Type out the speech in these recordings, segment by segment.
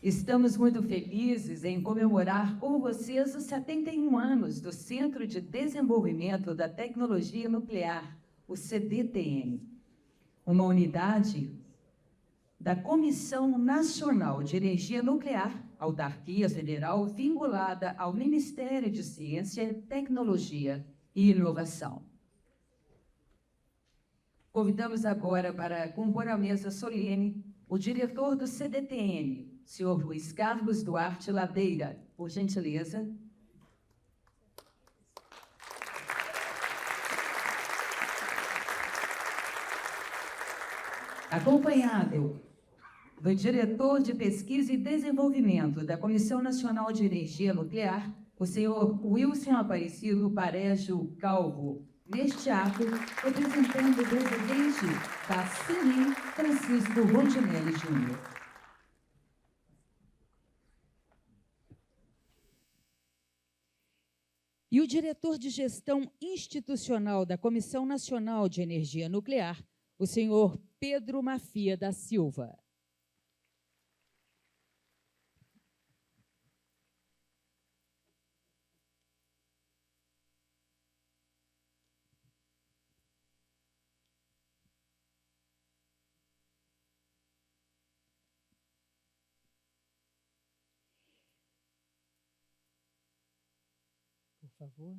Estamos muito felizes em comemorar com vocês os 71 anos do Centro de Desenvolvimento da Tecnologia Nuclear, o CDTN, uma unidade da Comissão Nacional de Energia Nuclear, autarquia federal vinculada ao Ministério de Ciência, Tecnologia e Inovação. Convidamos agora para compor a mesa solene o diretor do CDTN, senhor Luiz Carlos Duarte Ladeira, por gentileza. Acompanhado do diretor de Pesquisa e Desenvolvimento da Comissão Nacional de Energia Nuclear, o senhor Wilson Aparecido Parejo Calvo, neste ato, representando o presidente da CNEM, Francisco Rondinelli Júnior. E o diretor de Gestão Institucional da Comissão Nacional de Energia Nuclear, o senhor Pedro Mafia da Silva. Por favor.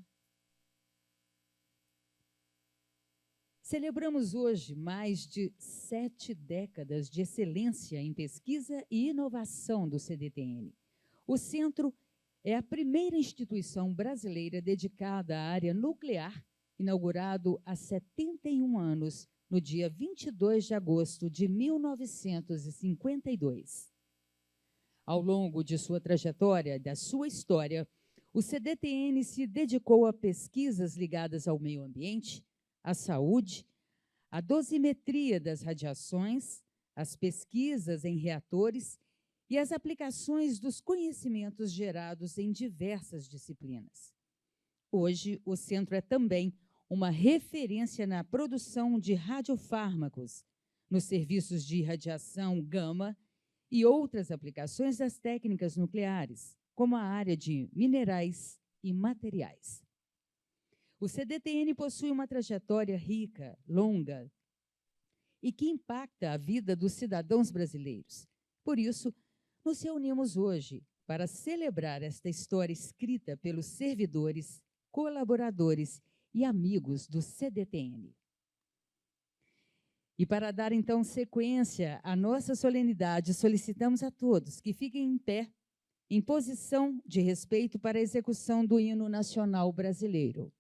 Celebramos hoje mais de 7 décadas de excelência em pesquisa e inovação do CDTN. O Centro é a primeira instituição brasileira dedicada à área nuclear, inaugurado há 71 anos, no dia 22 de agosto de 1952. Ao longo de sua trajetória, da sua história, o CDTN se dedicou a pesquisas ligadas ao meio ambiente, à saúde, à dosimetria das radiações, às pesquisas em reatores e às aplicações dos conhecimentos gerados em diversas disciplinas. Hoje, o Centro é também uma referência na produção de radiofármacos, nos serviços de irradiação gama e outras aplicações das técnicas nucleares, como a área de minerais e materiais. O CDTN possui uma trajetória rica, longa e que impacta a vida dos cidadãos brasileiros. Por isso, nos reunimos hoje para celebrar esta história escrita pelos servidores, colaboradores e amigos do CDTN. E para dar, então, sequência à nossa solenidade, solicitamos a todos que fiquem em pé, em posição de respeito para a execução do hino nacional brasileiro.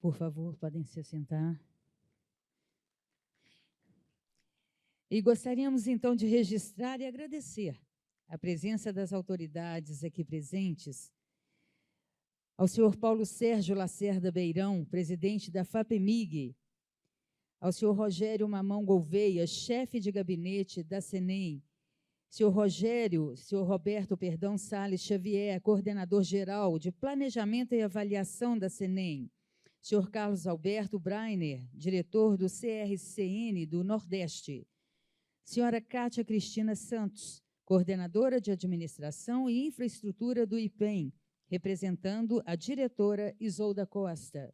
Por favor, podem se assentar. E gostaríamos, então, de registrar e agradecer a presença das autoridades aqui presentes, ao senhor Paulo Sérgio Lacerda Beirão, presidente da FAPEMIG, ao senhor Rogério Mamão Gouveia, chefe de gabinete da CENEM, senhor Roberto Salles Xavier, coordenador-geral de Planejamento e Avaliação da CENEM, senhor Carlos Alberto Breiner, diretor do CRCN do Nordeste, senhora Cátia Cristina Santos, coordenadora de Administração e Infraestrutura do IPEM, representando a diretora Isolda Costa.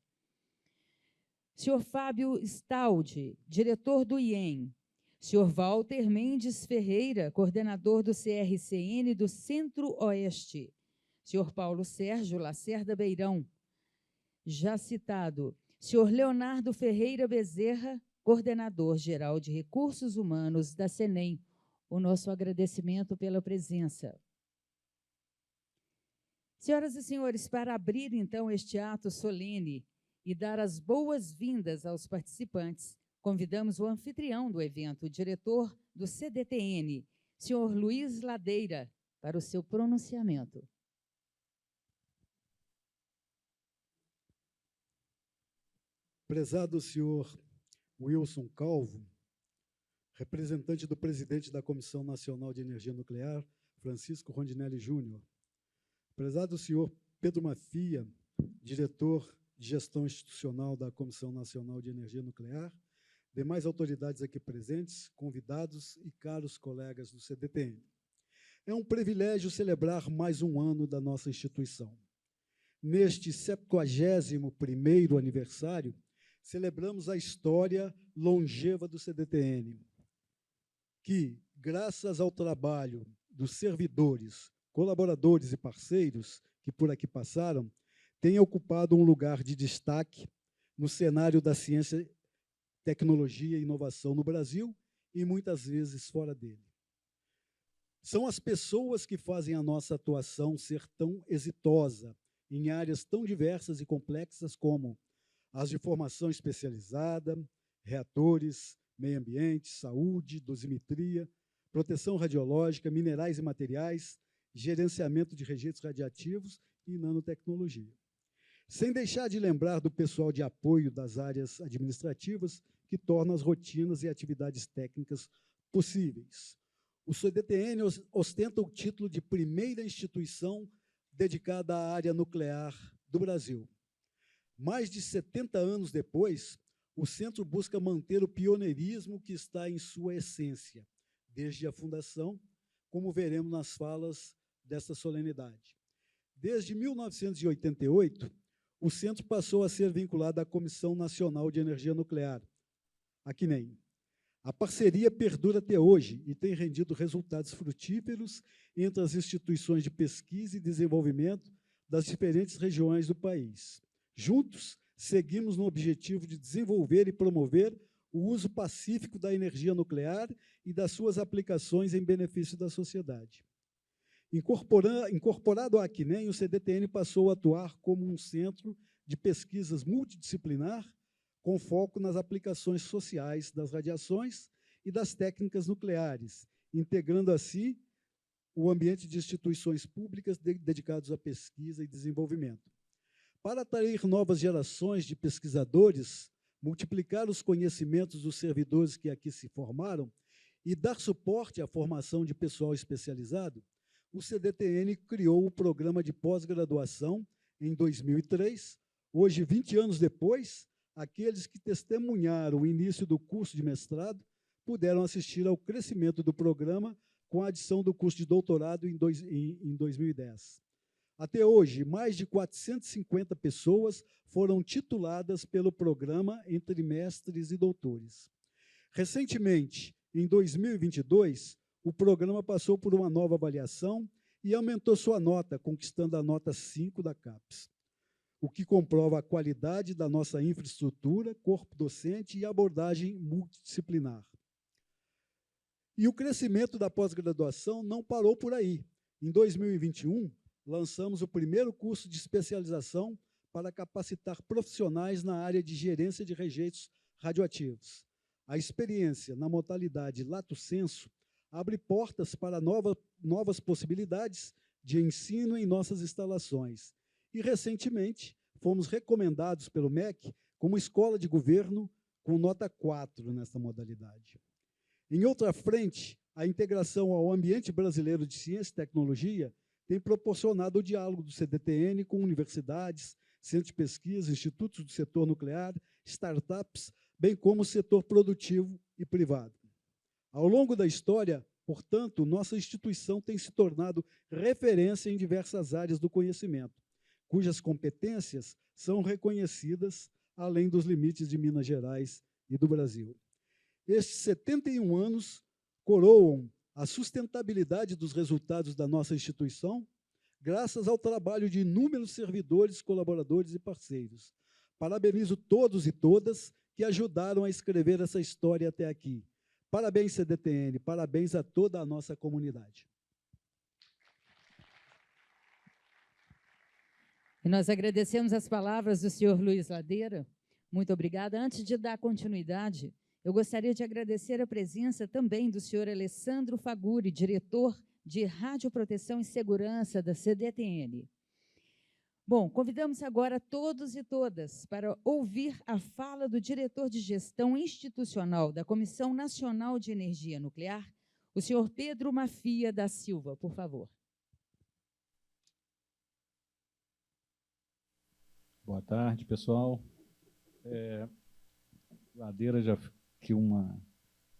Senhor Fábio Staldi, diretor do IEM. Senhor Walter Mendes Ferreira, coordenador do CRCN do Centro-Oeste. Senhor Paulo Sérgio Lacerda Beirão, já citado. Senhor Leonardo Ferreira Bezerra, coordenador-geral de Recursos Humanos da CENEM. O nosso agradecimento pela presença. Senhoras e senhores, para abrir, então, este ato solene e dar as boas-vindas aos participantes, convidamos o anfitrião do evento, o diretor do CDTN, senhor Luiz Ladeira, para o seu pronunciamento. Prezado senhor Wilson Calvo, representante do presidente da Comissão Nacional de Energia Nuclear, Francisco Rondinelli Júnior. Prezado senhor Pedro Mafia, diretor de Gestão Institucional da Comissão Nacional de Energia Nuclear, demais autoridades aqui presentes, convidados e caros colegas do CDTN. É um privilégio celebrar mais um ano da nossa instituição. Neste 71º aniversário, celebramos a história longeva do CDTN, que, graças ao trabalho dos servidores, colaboradores e parceiros que por aqui passaram, tem ocupado um lugar de destaque no cenário da ciência, tecnologia e inovação no Brasil e muitas vezes fora dele. São as pessoas que fazem a nossa atuação ser tão exitosa em áreas tão diversas e complexas como as de formação especializada, reatores, meio ambiente, saúde, dosimetria, proteção radiológica, minerais e materiais, gerenciamento de rejeitos radiativos e nanotecnologia. Sem deixar de lembrar do pessoal de apoio das áreas administrativas que tornam as rotinas e atividades técnicas possíveis. O CDTN ostenta o título de primeira instituição dedicada à área nuclear do Brasil. Mais de 70 anos depois, o centro busca manter o pioneirismo que está em sua essência, desde a fundação, como veremos nas falas desta solenidade. Desde 1988, o centro passou a ser vinculado à Comissão Nacional de Energia Nuclear, a CNEM. A parceria perdura até hoje e tem rendido resultados frutíferos entre as instituições de pesquisa e desenvolvimento das diferentes regiões do país. Juntos, seguimos no objetivo de desenvolver e promover o uso pacífico da energia nuclear e das suas aplicações em benefício da sociedade. Incorporado à CNEM, o CDTN passou a atuar como um centro de pesquisas multidisciplinar com foco nas aplicações sociais das radiações e das técnicas nucleares, integrando assim o ambiente de instituições públicas dedicadas à pesquisa e desenvolvimento. Para atrair novas gerações de pesquisadores, multiplicar os conhecimentos dos servidores que aqui se formaram e dar suporte à formação de pessoal especializado, o CDTN criou o programa de pós-graduação em 2003. Hoje, 20 anos depois, aqueles que testemunharam o início do curso de mestrado puderam assistir ao crescimento do programa com a adição do curso de doutorado em 2010. Até hoje, mais de 450 pessoas foram tituladas pelo programa entre mestres e doutores. Recentemente, em 2022, o programa passou por uma nova avaliação e aumentou sua nota, conquistando a nota 5 da CAPES, o que comprova a qualidade da nossa infraestrutura, corpo docente e abordagem multidisciplinar. E o crescimento da pós-graduação não parou por aí. Em 2021, lançamos o primeiro curso de especialização para capacitar profissionais na área de gerência de rejeitos radioativos. A experiência na modalidade lato sensu abre portas para novas possibilidades de ensino em nossas instalações. E, recentemente, fomos recomendados pelo MEC como escola de governo com nota 4 nessa modalidade. Em outra frente, a integração ao ambiente brasileiro de ciência e tecnologia tem proporcionado o diálogo do CDTN com universidades, centros de pesquisa, institutos do setor nuclear, startups, bem como o setor produtivo e privado. Ao longo da história, portanto, nossa instituição tem se tornado referência em diversas áreas do conhecimento, cujas competências são reconhecidas além dos limites de Minas Gerais e do Brasil. Estes 71 anos coroam a sustentabilidade dos resultados da nossa instituição, graças ao trabalho de inúmeros servidores, colaboradores e parceiros. Parabenizo todos e todas que ajudaram a escrever essa história até aqui. Parabéns, CDTN, parabéns a toda a nossa comunidade. E nós agradecemos as palavras do senhor Luiz Ladeira. Muito obrigada. Antes de dar continuidade, eu gostaria de agradecer a presença também do senhor Alessandro Faguri, diretor de Radioproteção e Segurança da CDTN. Bom, convidamos agora todos e todas para ouvir a fala do diretor de Gestão Institucional da Comissão Nacional de Energia Nuclear, o senhor Pedro Mafia da Silva, por favor. Boa tarde, pessoal. Ladeira já que uma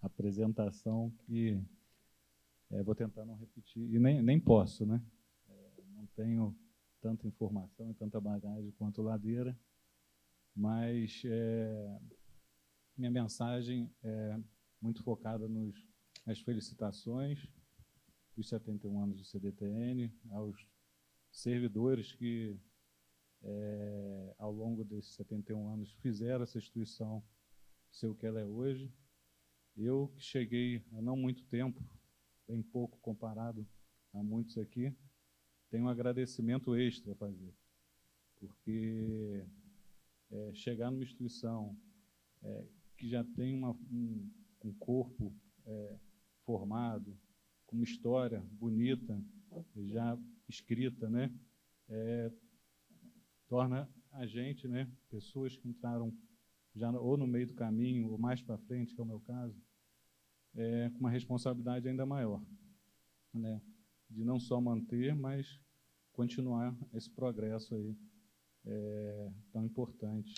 apresentação que vou tentar não repetir, e nem posso, né? Não tenho tanta informação e tanta bagagem quanto Ladeira, mas minha mensagem é muito focada nas felicitações dos 71 anos do CDTN, aos servidores que, ao longo desses 71 anos, fizeram essa instituição ser o que ela é hoje. Eu, que cheguei há não muito tempo, bem pouco comparado a muitos aqui, tenho um agradecimento extra a fazer, porque chegar numa instituição que já tem um corpo formado, com uma história bonita, já escrita, né, torna a gente, né, pessoas que entraram já ou no meio do caminho, ou mais para frente, que é o meu caso, com uma responsabilidade ainda maior, né, de não só manter, mas continuar esse progresso aí tão importante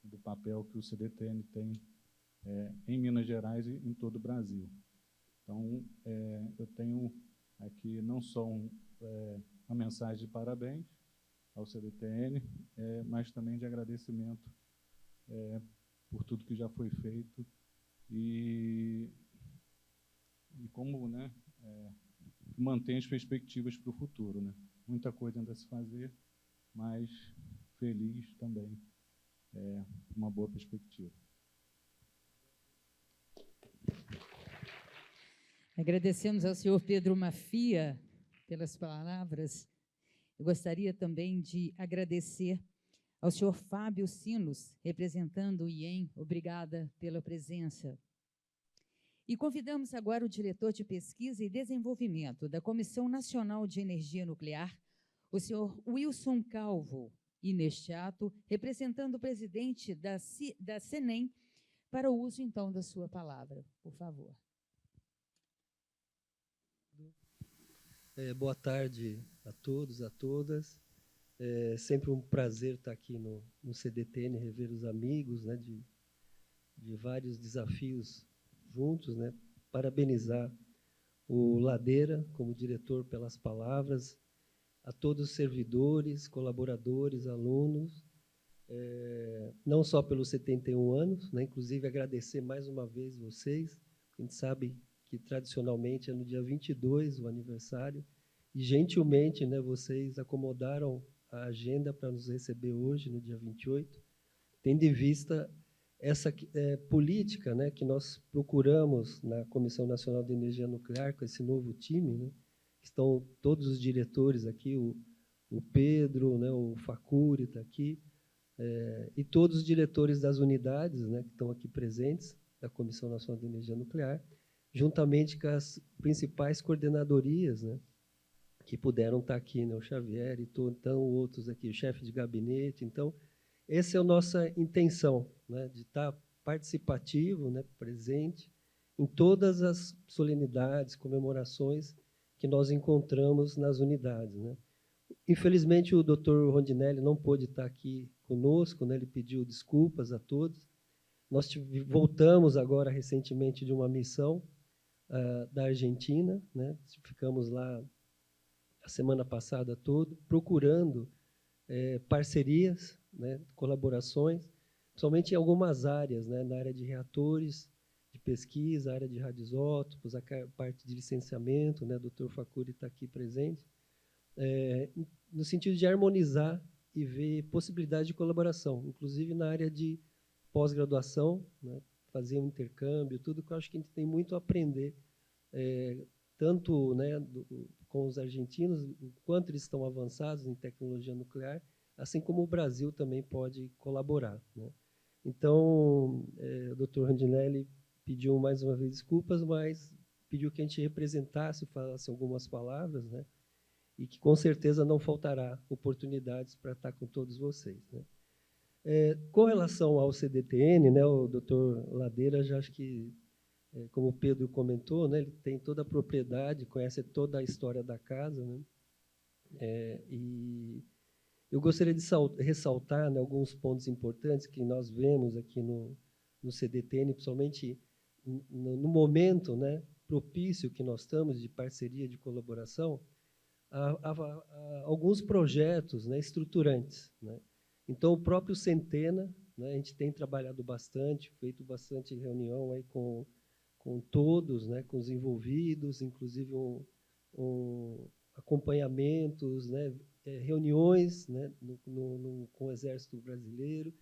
do papel que o CDTN tem em Minas Gerais e em todo o Brasil. Então, eu tenho aqui não só uma mensagem de parabéns ao CDTN, mas também de agradecimento por tudo que já foi feito e como, né, mantém as perspectivas para o futuro, né? Muita coisa ainda a se fazer, mas feliz também, uma boa perspectiva. Agradecemos ao senhor Pedro Mafia pelas palavras. Eu gostaria também de agradecer ao senhor Fábio Sinos, representando o IEM. Obrigada pela presença. E convidamos agora o diretor de Pesquisa e Desenvolvimento da Comissão Nacional de Energia Nuclear, o senhor Wilson Calvo, e neste ato, representando o presidente da CENEM, para o uso, então, da sua palavra. Por favor. Boa tarde a todos, a todas. É sempre um prazer estar aqui no CDTN, rever os amigos, né, de vários desafios juntos, né? Parabenizar o Ladeira como diretor pelas palavras, a todos os servidores, colaboradores, alunos, não só pelos 71 anos, né? Inclusive agradecer mais uma vez vocês. A gente sabe que tradicionalmente é no dia 22 o aniversário, e gentilmente, né, vocês acomodaram a agenda para nos receber hoje, no dia 28, tendo em vista essa política, né, que nós procuramos na Comissão Nacional de Energia Nuclear, com esse novo time, né, que estão todos os diretores aqui, o Pedro, né, o Facuri está aqui, e todos os diretores das unidades, né, que estão aqui presentes, da Comissão Nacional de Energia Nuclear, juntamente com as principais coordenadorias, né, que puderam estar aqui, né, o Xavier e então outros aqui, o chefe de gabinete. Então, essa é a nossa intenção, né, de estar participativo, né, presente em todas as solenidades, comemorações que nós encontramos nas unidades, né. Infelizmente, o Dr. Rondinelli não pôde estar aqui conosco, né, ele pediu desculpas a todos. Nós voltamos agora recentemente de uma missão da Argentina, né, ficamos lá a semana passada toda, procurando parcerias, né, colaborações, principalmente em algumas áreas, né, na área de reatores, de pesquisa, área de radioisótopos, a parte de licenciamento, né, o Dr. Facuri está aqui presente, no sentido de harmonizar e ver possibilidade de colaboração, inclusive na área de pós-graduação, né, fazer um intercâmbio, tudo que eu acho que a gente tem muito a aprender, tanto, né, com os argentinos, o quanto eles estão avançados em tecnologia nuclear, assim como o Brasil também pode colaborar, né. Então, o Dr. Rondinelli pediu mais uma vez desculpas, mas pediu que a gente representasse, falasse algumas palavras, né, e que com certeza não faltará oportunidades para estar com todos vocês, né. Com relação ao CDTN, né, o Dr. Ladeira, já acho que, como o Pedro comentou, né, ele tem toda a propriedade, conhece toda a história da casa, né, e eu gostaria de ressaltar, né, alguns pontos importantes que nós vemos aqui no CDTN, principalmente no momento, né, propício que nós estamos de parceria, de colaboração, a alguns projetos, né, estruturantes, né. Então, o próprio Centena, né, a gente tem trabalhado bastante, feito bastante reunião aí com todos, né, com os envolvidos, inclusive acompanhamentos, né, reuniões, né, com o Exército Brasileiro,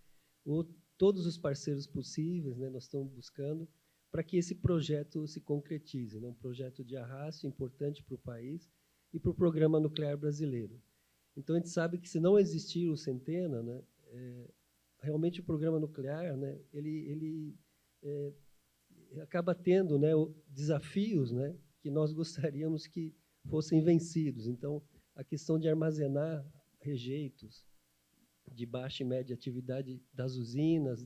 todos os parceiros possíveis, né, nós estamos buscando para que esse projeto se concretize, né, um projeto de arrasto importante para o país e para o Programa Nuclear Brasileiro. Então, a gente sabe que, se não existir o Centena, né, realmente o programa nuclear, né, ele acaba tendo, né, desafios, né, que nós gostaríamos que fossem vencidos. Então, a questão de armazenar rejeitos de baixa e média atividade das usinas,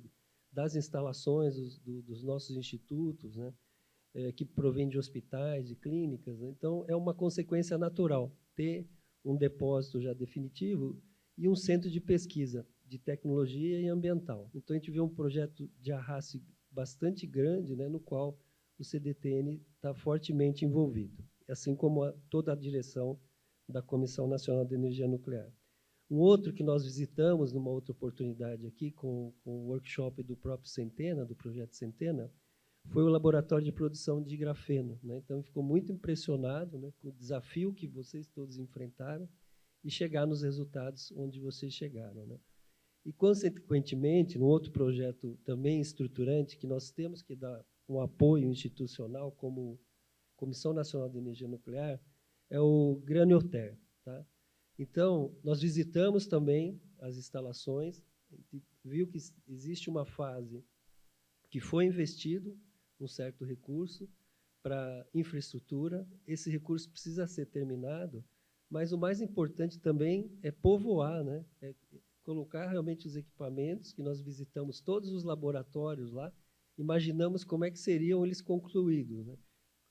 das instalações dos nossos institutos, né, que provém de hospitais, de clínicas, né. Então, é uma consequência natural ter um depósito já definitivo e um centro de pesquisa de tecnologia e ambiental. Então, a gente vê um projeto de arrasto bastante grande, né, no qual o CDTN está fortemente envolvido, assim como toda a direção da Comissão Nacional de Energia Nuclear. Um outro que nós visitamos numa outra oportunidade aqui, com o workshop do próprio Centena, do projeto Centena, foi o laboratório de produção de grafeno, né? Então, ficou muito impressionado, né, com o desafio que vocês todos enfrentaram e chegar nos resultados onde vocês chegaram, né? E, consequentemente, no outro projeto também estruturante, que nós temos que dar um apoio institucional como Comissão Nacional de Energia Nuclear, é o Granioter, tá? Então, nós visitamos também as instalações, viu que existe uma fase que foi investido um certo recurso para infraestrutura. Esse recurso precisa ser terminado, mas o mais importante também é povoar, né? É colocar realmente os equipamentos, que nós visitamos todos os laboratórios lá, imaginamos como é que seriam eles concluídos, né?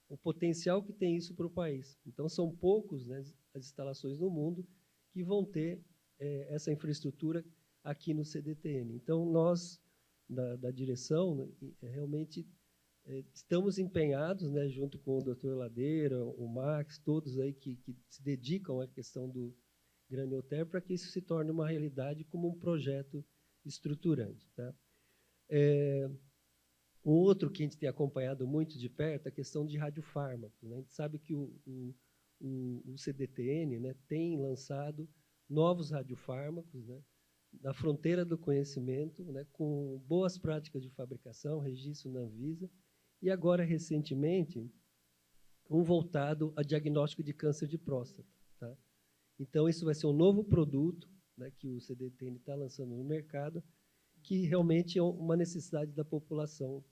O potencial que tem isso para o país. Então, são poucos, né, as instalações no mundo que vão ter essa infraestrutura aqui no CDTN. Então, nós, da direção, né, realmente estamos empenhados, né, junto com o Dr. Ladeira, o Max, todos aí que se dedicam à questão do Granioter, para que isso se torne uma realidade como um projeto estruturante, tá? O outro que a gente tem acompanhado muito de perto é a questão de radiofármacos, né? A gente sabe que o CDTN, né, tem lançado novos radiofármacos, né, na fronteira do conhecimento, né, com boas práticas de fabricação, registro na Anvisa, e agora, recentemente, um voltado a diagnóstico de câncer de próstata, tá? Então, isso vai ser um novo produto, né, que o CDTN está lançando no mercado, que realmente é uma necessidade da população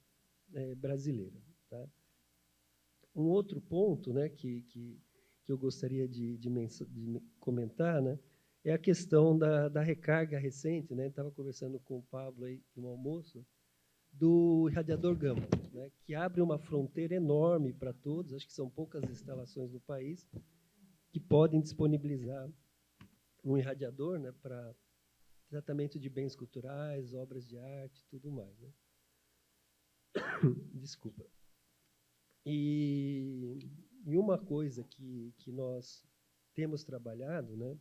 brasileira. Tá? Um outro ponto, né, que eu gostaria de comentar, né, é a questão da recarga recente, né? Estava conversando com o Pablo aí no almoço, do irradiador gama, né, que abre uma fronteira enorme para todos. Acho que são poucas instalações no país que podem disponibilizar um irradiador, né, para tratamento de bens culturais, obras de arte, tudo mais. Né? Desculpa. E uma coisa que nós temos trabalhado, né,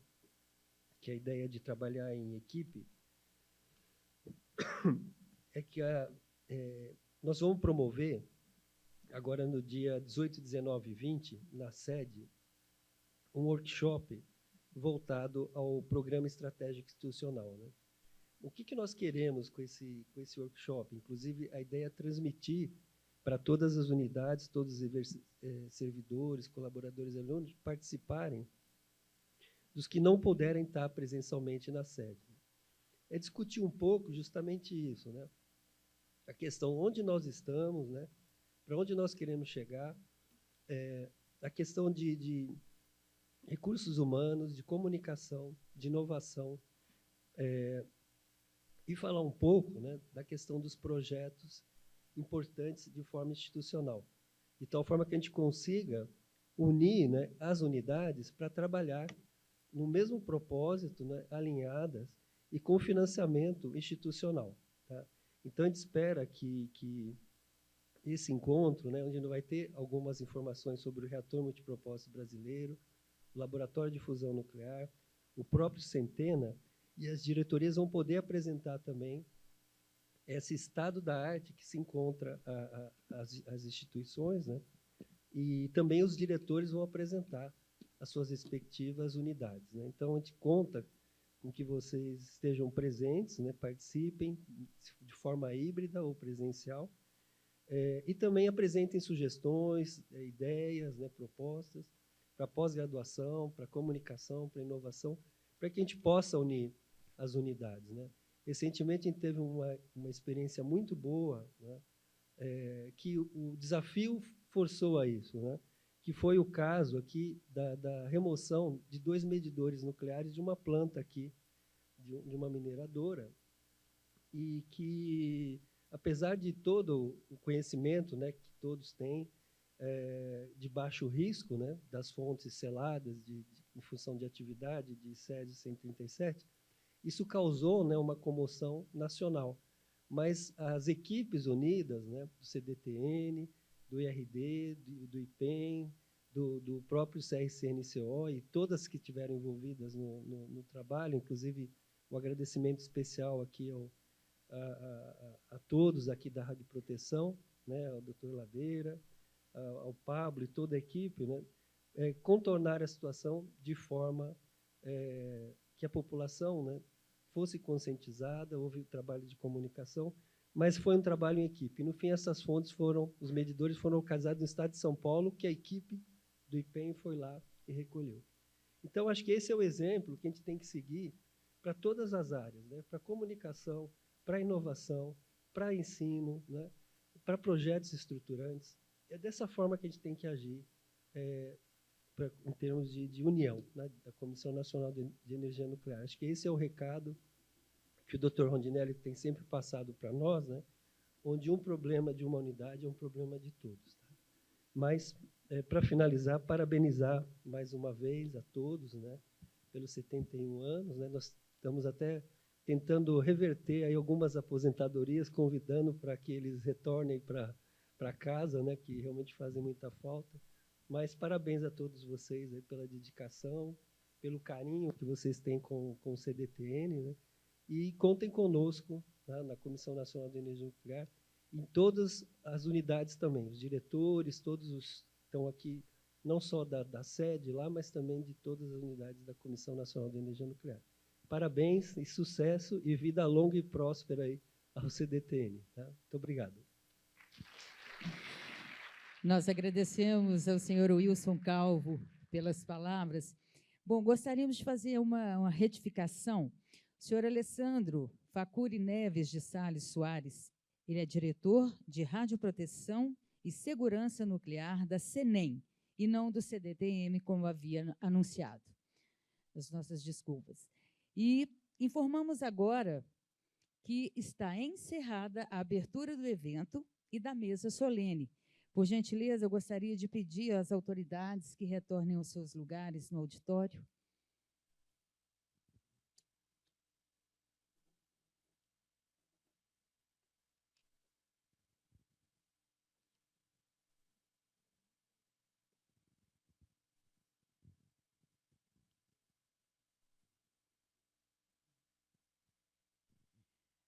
que é a ideia de trabalhar em equipe, é que nós vamos promover, agora no dia 18, 19 e 20, na sede, um workshop voltado ao Programa Estratégico Institucional. Né? O que nós queremos com esse workshop? Inclusive, a ideia é transmitir para todas as unidades, todos os servidores, colaboradores e alunos participarem, dos que não puderem estar presencialmente na sede. É discutir um pouco justamente isso, né? A questão onde nós estamos, né? Para onde nós queremos chegar, a questão de recursos humanos, de comunicação, de inovação, e falar um pouco, né, da questão dos projetos importantes de forma institucional, de tal forma que a gente consiga unir, né, as unidades para trabalhar no mesmo propósito, né, alinhadas e com financiamento institucional. Tá? Então, a gente espera que esse encontro, né, onde vai ter algumas informações sobre o reator multipropósito brasileiro, o laboratório de fusão nuclear, o próprio Centena, e as diretorias vão poder apresentar também esse estado da arte que se encontra as instituições, né? E também os diretores vão apresentar as suas respectivas unidades. Né? Então, a gente conta com que vocês estejam presentes, né? Participem de forma híbrida ou presencial, e também apresentem sugestões, ideias, né? Propostas para pós-graduação, para comunicação, para inovação, para que a gente possa unir as unidades. Né? Recentemente, a gente teve uma experiência muito boa, né? Que o desafio forçou a isso, né? Que foi o caso aqui da remoção de 2 medidores nucleares de uma planta aqui, de uma mineradora, e que, apesar de todo o conhecimento, né, que todos têm, de baixo risco, né, das fontes seladas em função de atividade de Césio 137, isso causou, né, uma comoção nacional. Mas as equipes unidas, né, do CDTN, do IRD, do IPEM, do próprio CRCNCO e todas que estiveram envolvidas no trabalho, inclusive um agradecimento especial aqui a todos aqui da Rádio Proteção, né, ao Dr. Ladeira, ao Pablo e toda a equipe, né, contornar a situação de forma que a população, né, fosse conscientizada. Houve trabalho de comunicação, mas foi um trabalho em equipe. No fim, essas fontes os medidores foram localizados no estado de São Paulo, que a equipe do IPEM foi lá e recolheu. Então, acho que esse é o exemplo que a gente tem que seguir para todas as áreas, né? Para comunicação, para inovação, para ensino, né? Para projetos estruturantes. É dessa forma que a gente tem que agir em termos de união, né, da Comissão Nacional de Energia Nuclear. Acho que esse é o recado que o Dr. Rondinelli tem sempre passado para nós, né, onde um problema de uma unidade é um problema de todos. Tá? Mas, para finalizar, parabenizar mais uma vez a todos, né, pelos 71 anos. Né, nós estamos até tentando reverter aí algumas aposentadorias, convidando para que eles retornem para casa, né, que realmente fazem muita falta. Mas parabéns a todos vocês aí pela dedicação, pelo carinho que vocês têm com o CDTN, né? E contem conosco, tá, na Comissão Nacional de Energia Nuclear, em todas as unidades também. Os diretores, todos estão aqui, não só da sede lá, mas também de todas as unidades da Comissão Nacional de Energia Nuclear. Parabéns e sucesso e vida longa e próspera aí ao CDTN. Tá? Muito obrigado. Nós agradecemos ao senhor Wilson Calvo pelas palavras, Bom, gostaríamos de fazer uma retificação. O senhor Alessandro Facuri Neves de Sales Soares, ele é diretor de Radioproteção e Segurança Nuclear da CENEM, e não do CDTM, como havia anunciado. As nossas desculpas. E informamos agora que está encerrada a abertura do evento e da mesa solene. Por gentileza, eu gostaria de pedir às autoridades que retornem aos seus lugares no auditório.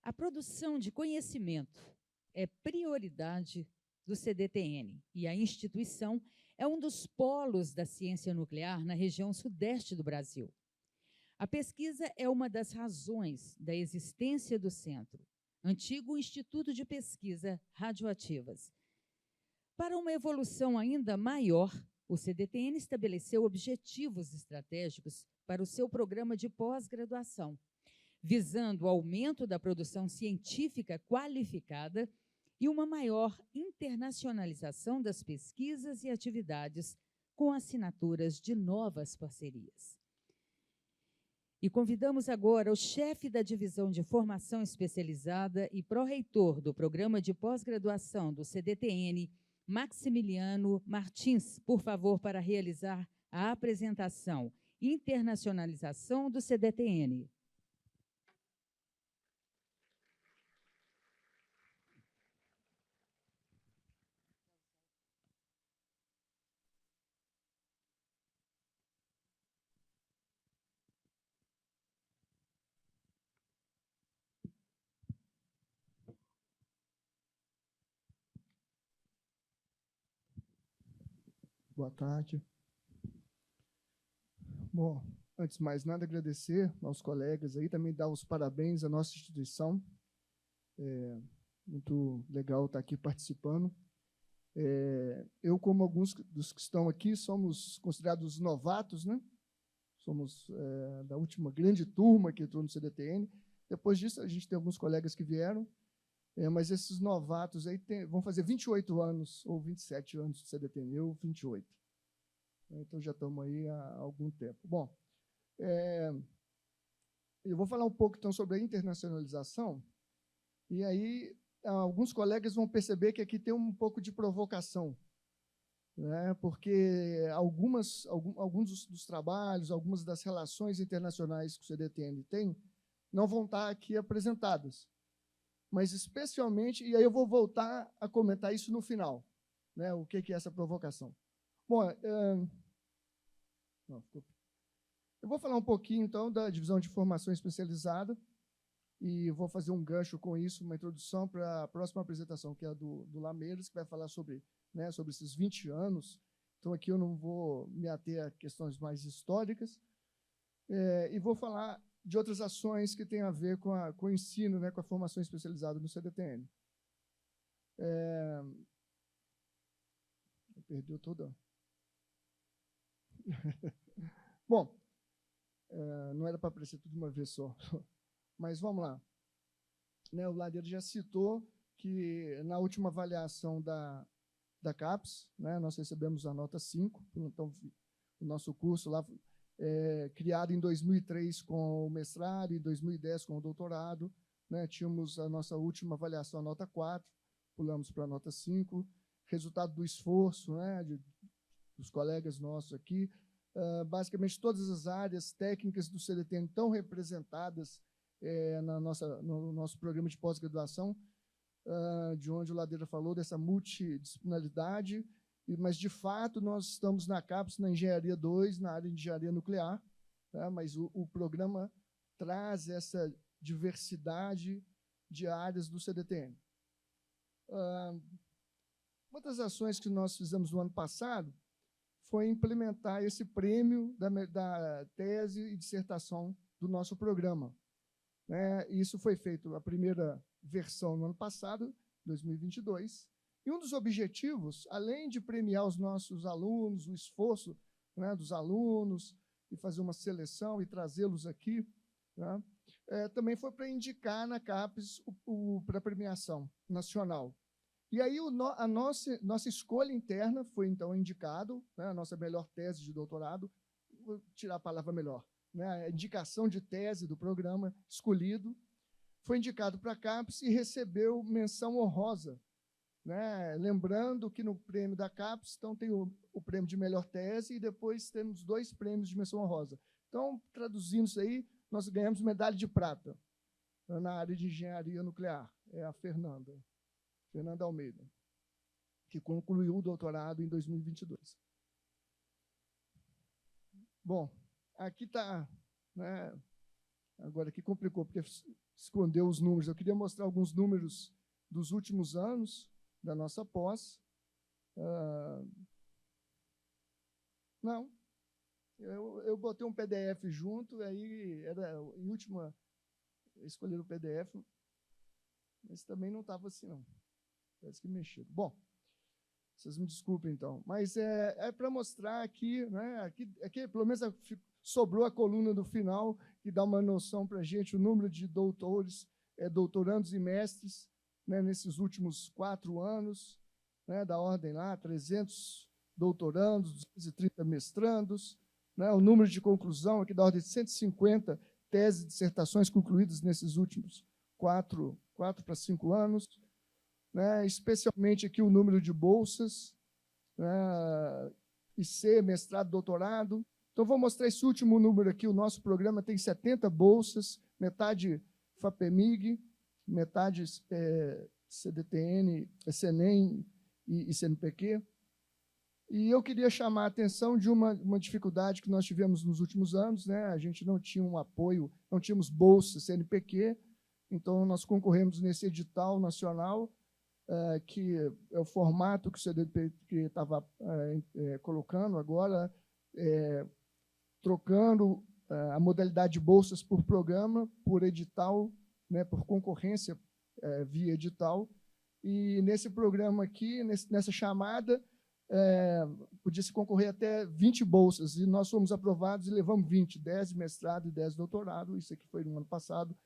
A produção de conhecimento é prioridade do CDTN e a instituição é um dos polos da ciência nuclear na região sudeste do Brasil. A pesquisa é uma das razões da existência do centro, antigo Instituto de Pesquisa Radioativas. Para uma evolução ainda maior, o CDTN estabeleceu objetivos estratégicos para o seu programa de pós-graduação, visando o aumento da produção científica qualificada e uma maior internacionalização das pesquisas e atividades com assinaturas de novas parcerias. E convidamos agora o chefe da Divisão de Formação Especializada e pró-reitor do Programa de Pós-Graduação do CDTN, Maximiliano Martins, por favor, para realizar a apresentação Internacionalização do CDTN. Boa tarde. Bom, antes de mais nada, agradecer aos colegas aí, também dar os parabéns à nossa instituição. É muito legal estar aqui participando. Eu, como alguns dos que estão aqui, somos considerados novatos, né? Somos da última grande turma que entrou no CDTN. Depois disso, a gente tem alguns colegas que vieram, mas esses novatos aí vão fazer 28 anos, ou 27 anos de CDTN, eu 28. Então, já estamos aí há algum tempo. Bom, eu vou falar um pouco, então, sobre a internacionalização, e aí alguns colegas vão perceber que aqui tem um pouco de provocação, né? Porque alguns dos trabalhos, algumas das relações internacionais que o CDTN tem, não vão estar aqui apresentadas. Mas especialmente, e aí eu vou voltar a comentar isso no final, né? O que é essa provocação. Bom, eu vou falar um pouquinho, então, da divisão de formação especializada e vou fazer um gancho com isso, uma introdução para a próxima apresentação, que é a do Lameiras, que vai falar sobre, né, sobre esses 20 anos. Então, aqui eu não vou me ater a questões mais históricas, e vou falar de outras ações que têm a ver com o ensino, né, com a formação especializada no CDTN. Perdeu toda. Bom, não era para aparecer tudo de uma vez só, mas vamos lá. Né, o Ladeira já citou que na última avaliação da CAPES, né, nós recebemos a nota 5, então o nosso curso lá criado em 2003 com o mestrado, em 2010 com o doutorado, né, tínhamos a nossa última avaliação, a nota 4, pulamos para a nota 5, resultado do esforço, né, dos colegas nossos aqui. Basicamente, todas as áreas técnicas do CDTN estão representadas no nosso programa de pós-graduação, de onde o Ladeira falou, dessa multidisciplinaridade, mas, de fato, nós estamos na CAPES, na Engenharia 2, na área de engenharia nuclear, tá? Mas o programa traz essa diversidade de áreas do CDTN. Uma das ações que nós fizemos no ano passado foi implementar esse prêmio da tese e dissertação do nosso programa. Né? Isso foi feito, a primeira versão no ano passado, 2022, e um dos objetivos, além de premiar os nossos alunos, o esforço, né, dos alunos, e fazer uma seleção e trazê-los aqui, né? Também foi para indicar na CAPES para a premiação nacional. E aí a nossa escolha interna foi, então, indicado, né, a nossa melhor tese de doutorado, vou tirar a palavra melhor, né, a indicação de tese do programa escolhido, foi indicado para a CAPES e recebeu menção honrosa, né, lembrando que no prêmio da CAPES então, tem o prêmio de melhor tese e depois temos 2 prêmios de menção honrosa. Então, traduzindo isso aí, nós ganhamos medalha de prata na área de engenharia nuclear. É a Fernanda Almeida, que concluiu o doutorado em 2022. Bom, aqui está, né, agora aqui complicou, porque escondeu os números. Eu queria mostrar alguns números dos últimos anos da nossa pós. Não, eu botei um PDF junto, aí era em última, escolher o PDF, mas também não estava assim, não. Parece que mexeu. Bom, vocês me desculpem, então. Mas é para mostrar aqui, né, aqui, pelo menos sobrou a coluna do final, que dá uma noção para a gente, o número de doutores, doutorandos e mestres, né, nesses últimos 4 anos, né, da ordem lá, 300 doutorandos, 230 mestrandos, né, o número de conclusão aqui da ordem de 150 teses e dissertações concluídas nesses últimos 4 para 5 anos, né, especialmente aqui o número de bolsas, né, IC, mestrado, doutorado. Então, vou mostrar esse último número aqui. O nosso programa tem 70 bolsas, metade FAPEMIG, metade CDTN, CNEM e CNPq. E eu queria chamar a atenção de uma dificuldade que nós tivemos nos últimos anos, né? A gente não tinha um apoio, não tínhamos bolsa CNPq, então nós concorremos nesse edital nacional, que é o formato que o CNPq estava colocando agora, trocando a modalidade de bolsas por programa, por edital, né, por concorrência via edital. E nesse programa aqui, nessa chamada, podia-se concorrer até 20 bolsas, e nós fomos aprovados e levamos 20, 10 de mestrado e 10 de doutorado. Isso aqui foi no ano passado,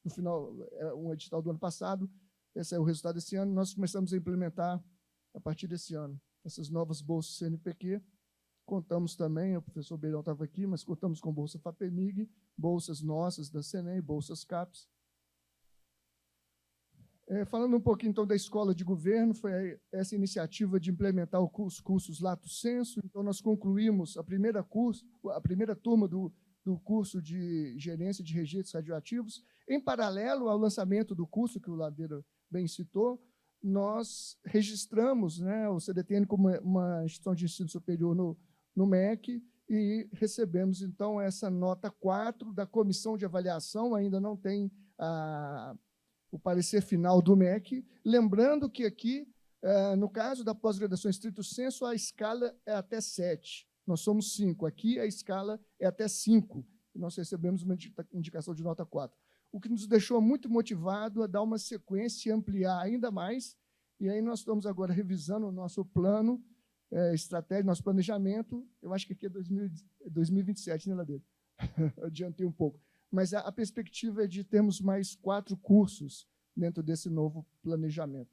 no final, um edital do ano passado. Esse é o resultado desse ano. Nós começamos a implementar, a partir desse ano, essas novas bolsas CNPq. Contamos também, o professor Beirão estava aqui, mas contamos com bolsa FAPEMIG, bolsas nossas da CNEM, bolsas CAPES. Falando um pouquinho, então, da escola de governo, foi essa iniciativa de implementar os cursos Lato Sensu. Então, nós concluímos a primeira turma do curso de gerência de registros radioativos. Em paralelo ao lançamento do curso, que o Ladeira bem citou, nós registramos, né, o CDTN como uma instituição de ensino superior no MEC e recebemos, então, essa nota 4 da comissão de avaliação. Ainda não tem o parecer final do MEC, lembrando que aqui, no caso da pós-graduação estrito sensu, a escala é até 7. Nós somos 5. Aqui a escala é até 5. Nós recebemos uma indicação de nota 4. O que nos deixou muito motivado a dar uma sequência e ampliar ainda mais. E aí nós estamos agora revisando o nosso plano estratégico, nosso planejamento. Eu acho que aqui é 2027, né, Ladeira? Adiantei um pouco. Mas a perspectiva é de termos mais 4 cursos dentro desse novo planejamento.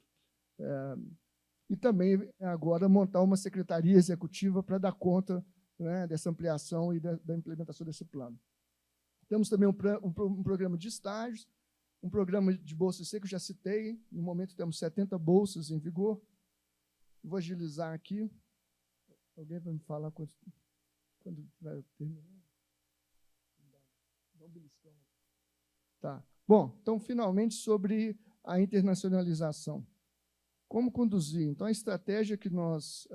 E também, agora, montar uma secretaria executiva para dar conta, né, dessa ampliação e da implementação desse plano. Temos também um programa de estágios, um programa de bolsa C, que eu já citei. No momento, temos 70 bolsas em vigor. Vou agilizar aqui. Alguém vai me falar quando vai terminar? Tá. Bom, então, finalmente, sobre a internacionalização. Como conduzir? Então, a estratégia que nós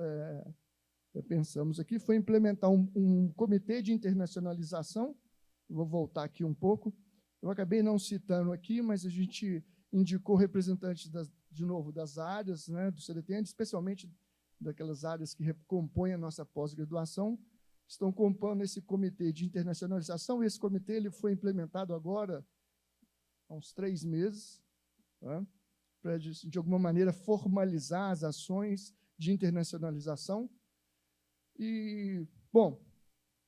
pensamos aqui foi implementar um comitê de internacionalização. Vou voltar aqui um pouco. Eu acabei não citando aqui, mas a gente indicou representantes, de novo, das áreas, né, do CDTN, especialmente daquelas áreas que compõem a nossa pós-graduação, estão compondo esse comitê de internacionalização. Esse comitê ele foi implementado agora há uns 3 meses, né, para, de alguma maneira, formalizar as ações de internacionalização. E, bom,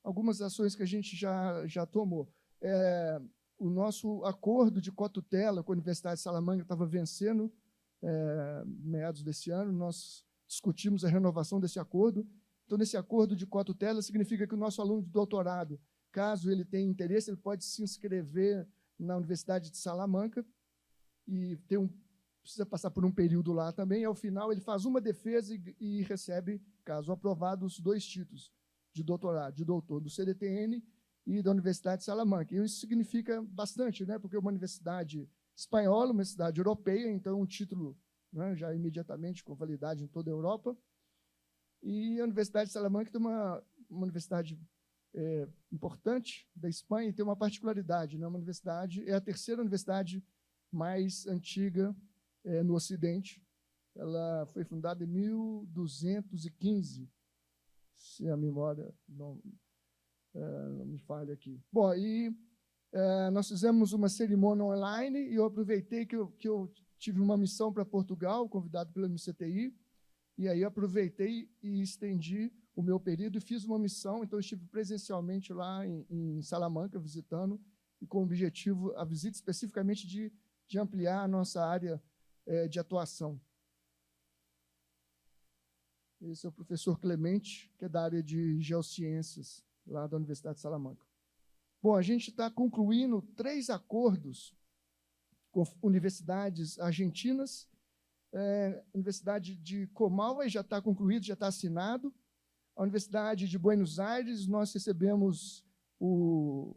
algumas ações que a gente já tomou. O nosso acordo de cotutela com a Universidade de Salamanca estava vencendo meados desse ano, nós discutimos a renovação desse acordo. Então, nesse acordo de cotutela, significa que o nosso aluno de doutorado, caso ele tenha interesse, ele pode se inscrever na Universidade de Salamanca e precisa passar por um período lá também. Ao final, ele faz uma defesa e recebe, caso aprovado, os 2 títulos de doutorado, de doutor do CDTN e da Universidade de Salamanca. E isso significa bastante, né? Porque é uma universidade espanhola, uma cidade europeia, então um título, né, já imediatamente com validade em toda a Europa. E a Universidade de Salamanca tem uma universidade importante da Espanha e tem uma particularidade, né? Uma universidade, é a terceira universidade mais antiga no Ocidente. Ela foi fundada em 1215, se a memória não me falha aqui. Bom, e nós fizemos uma cerimônia online e eu aproveitei que eu tive uma missão para Portugal, convidado pela MCTI, e aí aproveitei e estendi o meu período e fiz uma missão. Então, eu estive presencialmente lá em Salamanca, visitando, e com o objetivo, a visita especificamente de ampliar a nossa área de atuação. Esse é o professor Clemente, que é da área de Geociências, lá da Universidade de Salamanca. Bom, a gente está concluindo 3 acordos com universidades argentinas. A Universidade de Comahue já está concluído, já está assinado. A Universidade de Buenos Aires, nós recebemos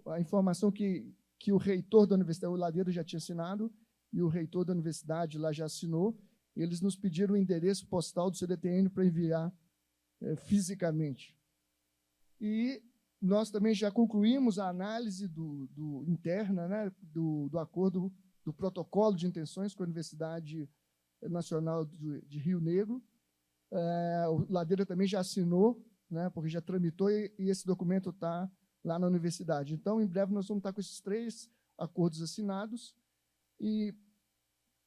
a informação que o reitor da universidade, o Ladeira, já tinha assinado, e o reitor da universidade lá já assinou. Eles nos pediram o endereço postal do CDTN para enviar fisicamente. E nós também já concluímos a análise interna, né, do acordo, do protocolo de intenções com a Universidade Nacional de Rio Negro. O Ladeira também já assinou, né, porque já tramitou, e esse documento está lá na universidade. Então, em breve, nós vamos estar com esses 3 acordos assinados e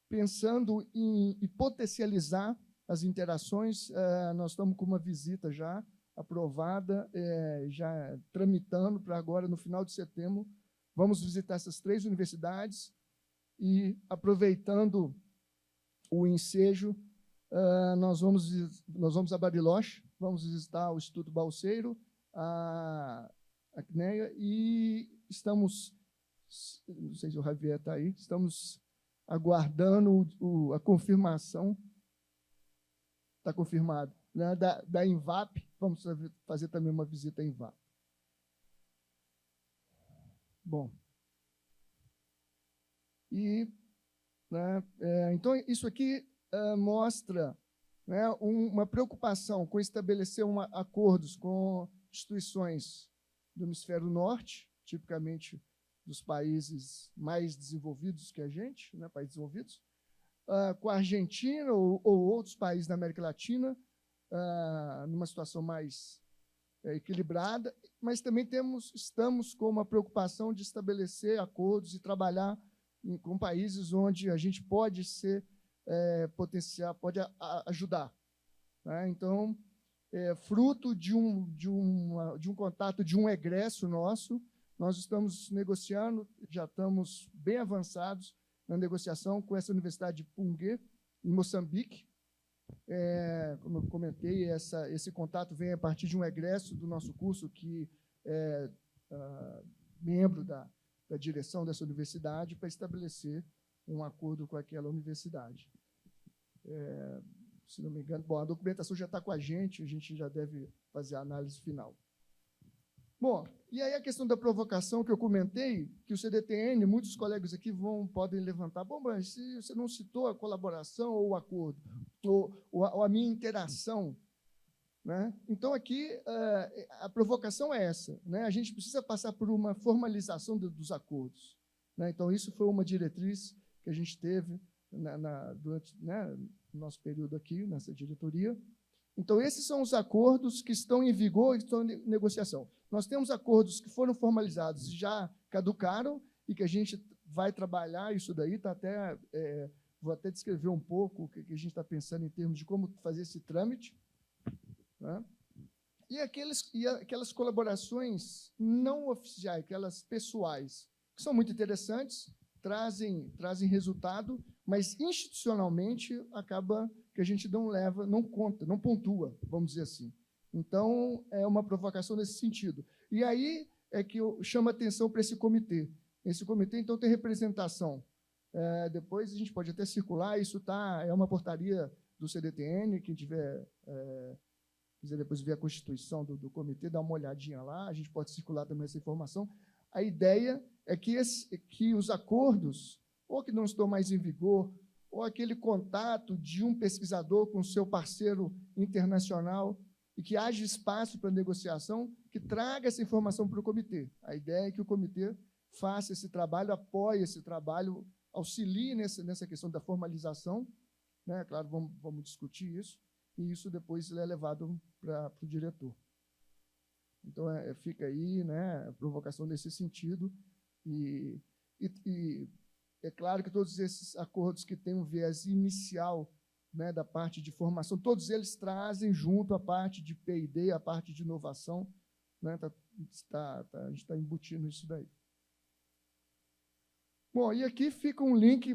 pensando em potencializar as interações. Nós estamos com uma visita já aprovada, já tramitando para agora, no final de setembro. Vamos visitar essas 3 universidades e, aproveitando o ensejo, nós vamos a Bariloche, vamos visitar o Instituto Balseiro, a CNEA, e estamos, não sei se o Javier está aí, estamos aguardando a confirmação, está confirmado, né, da INVAP. Vamos fazer também uma visita à INVAP. Bom, e, né, então, isso aqui mostra, né, uma preocupação com estabelecer acordos com instituições do hemisfério norte, tipicamente dos países mais desenvolvidos que a gente, né, países desenvolvidos, com a Argentina ou outros países da América Latina, numa situação mais equilibrada, mas também estamos com uma preocupação de estabelecer acordos e trabalhar com países onde a gente pode ser potencial, pode ajudar, né? Então, fruto de um contato, de um egresso nosso, nós estamos negociando, já estamos bem avançados na negociação com essa Universidade de Pungue, em Moçambique. Como eu comentei, esse contato vem a partir de um egresso do nosso curso, que é membro da direção dessa universidade, para estabelecer um acordo com aquela universidade. Se não me engano, bom, a documentação já está com a gente já deve fazer a análise final. Bom, e aí a questão da provocação que eu comentei, que o CDTN, muitos colegas aqui podem levantar, bom, mas se você não citou a colaboração ou o acordo, ou a minha interação, né? Então, aqui, a provocação é essa, né? A gente precisa passar por uma formalização dos acordos, né? Então, isso foi uma diretriz que a gente teve durante, né, o nosso período aqui, nessa diretoria. Então, esses são os acordos que estão em vigor e estão em negociação. Nós temos acordos que foram formalizados e já caducaram e que a gente vai trabalhar isso daí, vou até descrever um pouco o que a gente está pensando em termos de como fazer esse trâmite, né? E aquelas colaborações não oficiais, aquelas pessoais, que são muito interessantes, trazem resultado, mas institucionalmente acaba que a gente não leva, não conta, não pontua, vamos dizer assim. Então, é uma provocação nesse sentido. E aí é que eu chamo a atenção para esse comitê. Esse comitê, então, tem representação. Depois a gente pode até circular, isso é uma portaria do CDTN, quem tiver... quiser depois ver a constituição do comitê, dá uma olhadinha lá, a gente pode circular também essa informação. A ideia é que os acordos, ou que não estão mais em vigor, ou aquele contato de um pesquisador com seu parceiro internacional, e que haja espaço para negociação, que traga essa informação para o comitê. A ideia é que o comitê faça esse trabalho, apoie esse trabalho, auxilie nessa questão da formalização, né? Claro, vamos discutir isso, e isso depois é levado para o diretor. Então, fica aí, né, a provocação nesse sentido, e é claro que todos esses acordos que têm um viés inicial, né, da parte de formação, todos eles trazem junto a parte de P&D, a parte de inovação, né, a gente está embutindo isso daí. Bom, e aqui fica um link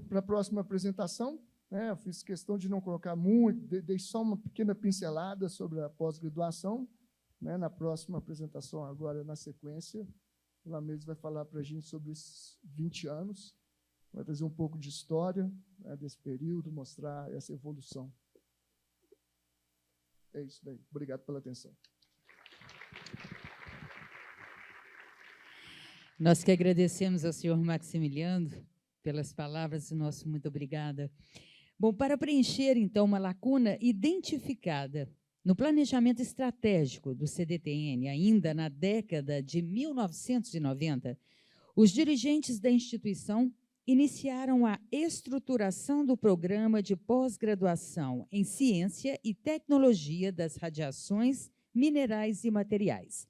para a próxima apresentação. Eu fiz questão de não colocar muito, dei só uma pequena pincelada sobre a pós-graduação. Na próxima apresentação, agora na sequência, o Lamedes vai falar para a gente sobre esses 20 anos, vai trazer um pouco de história, né, desse período, mostrar essa evolução. É isso daí. Obrigado pela atenção. Nós que agradecemos ao senhor Maximiliano pelas palavras, nosso muito obrigada. Bom, para preencher, então, uma lacuna identificada no planejamento estratégico do CDTN, ainda na década de 1990, os dirigentes da instituição iniciaram a estruturação do programa de pós-graduação em Ciência e Tecnologia das Radiações, Minerais e Materiais,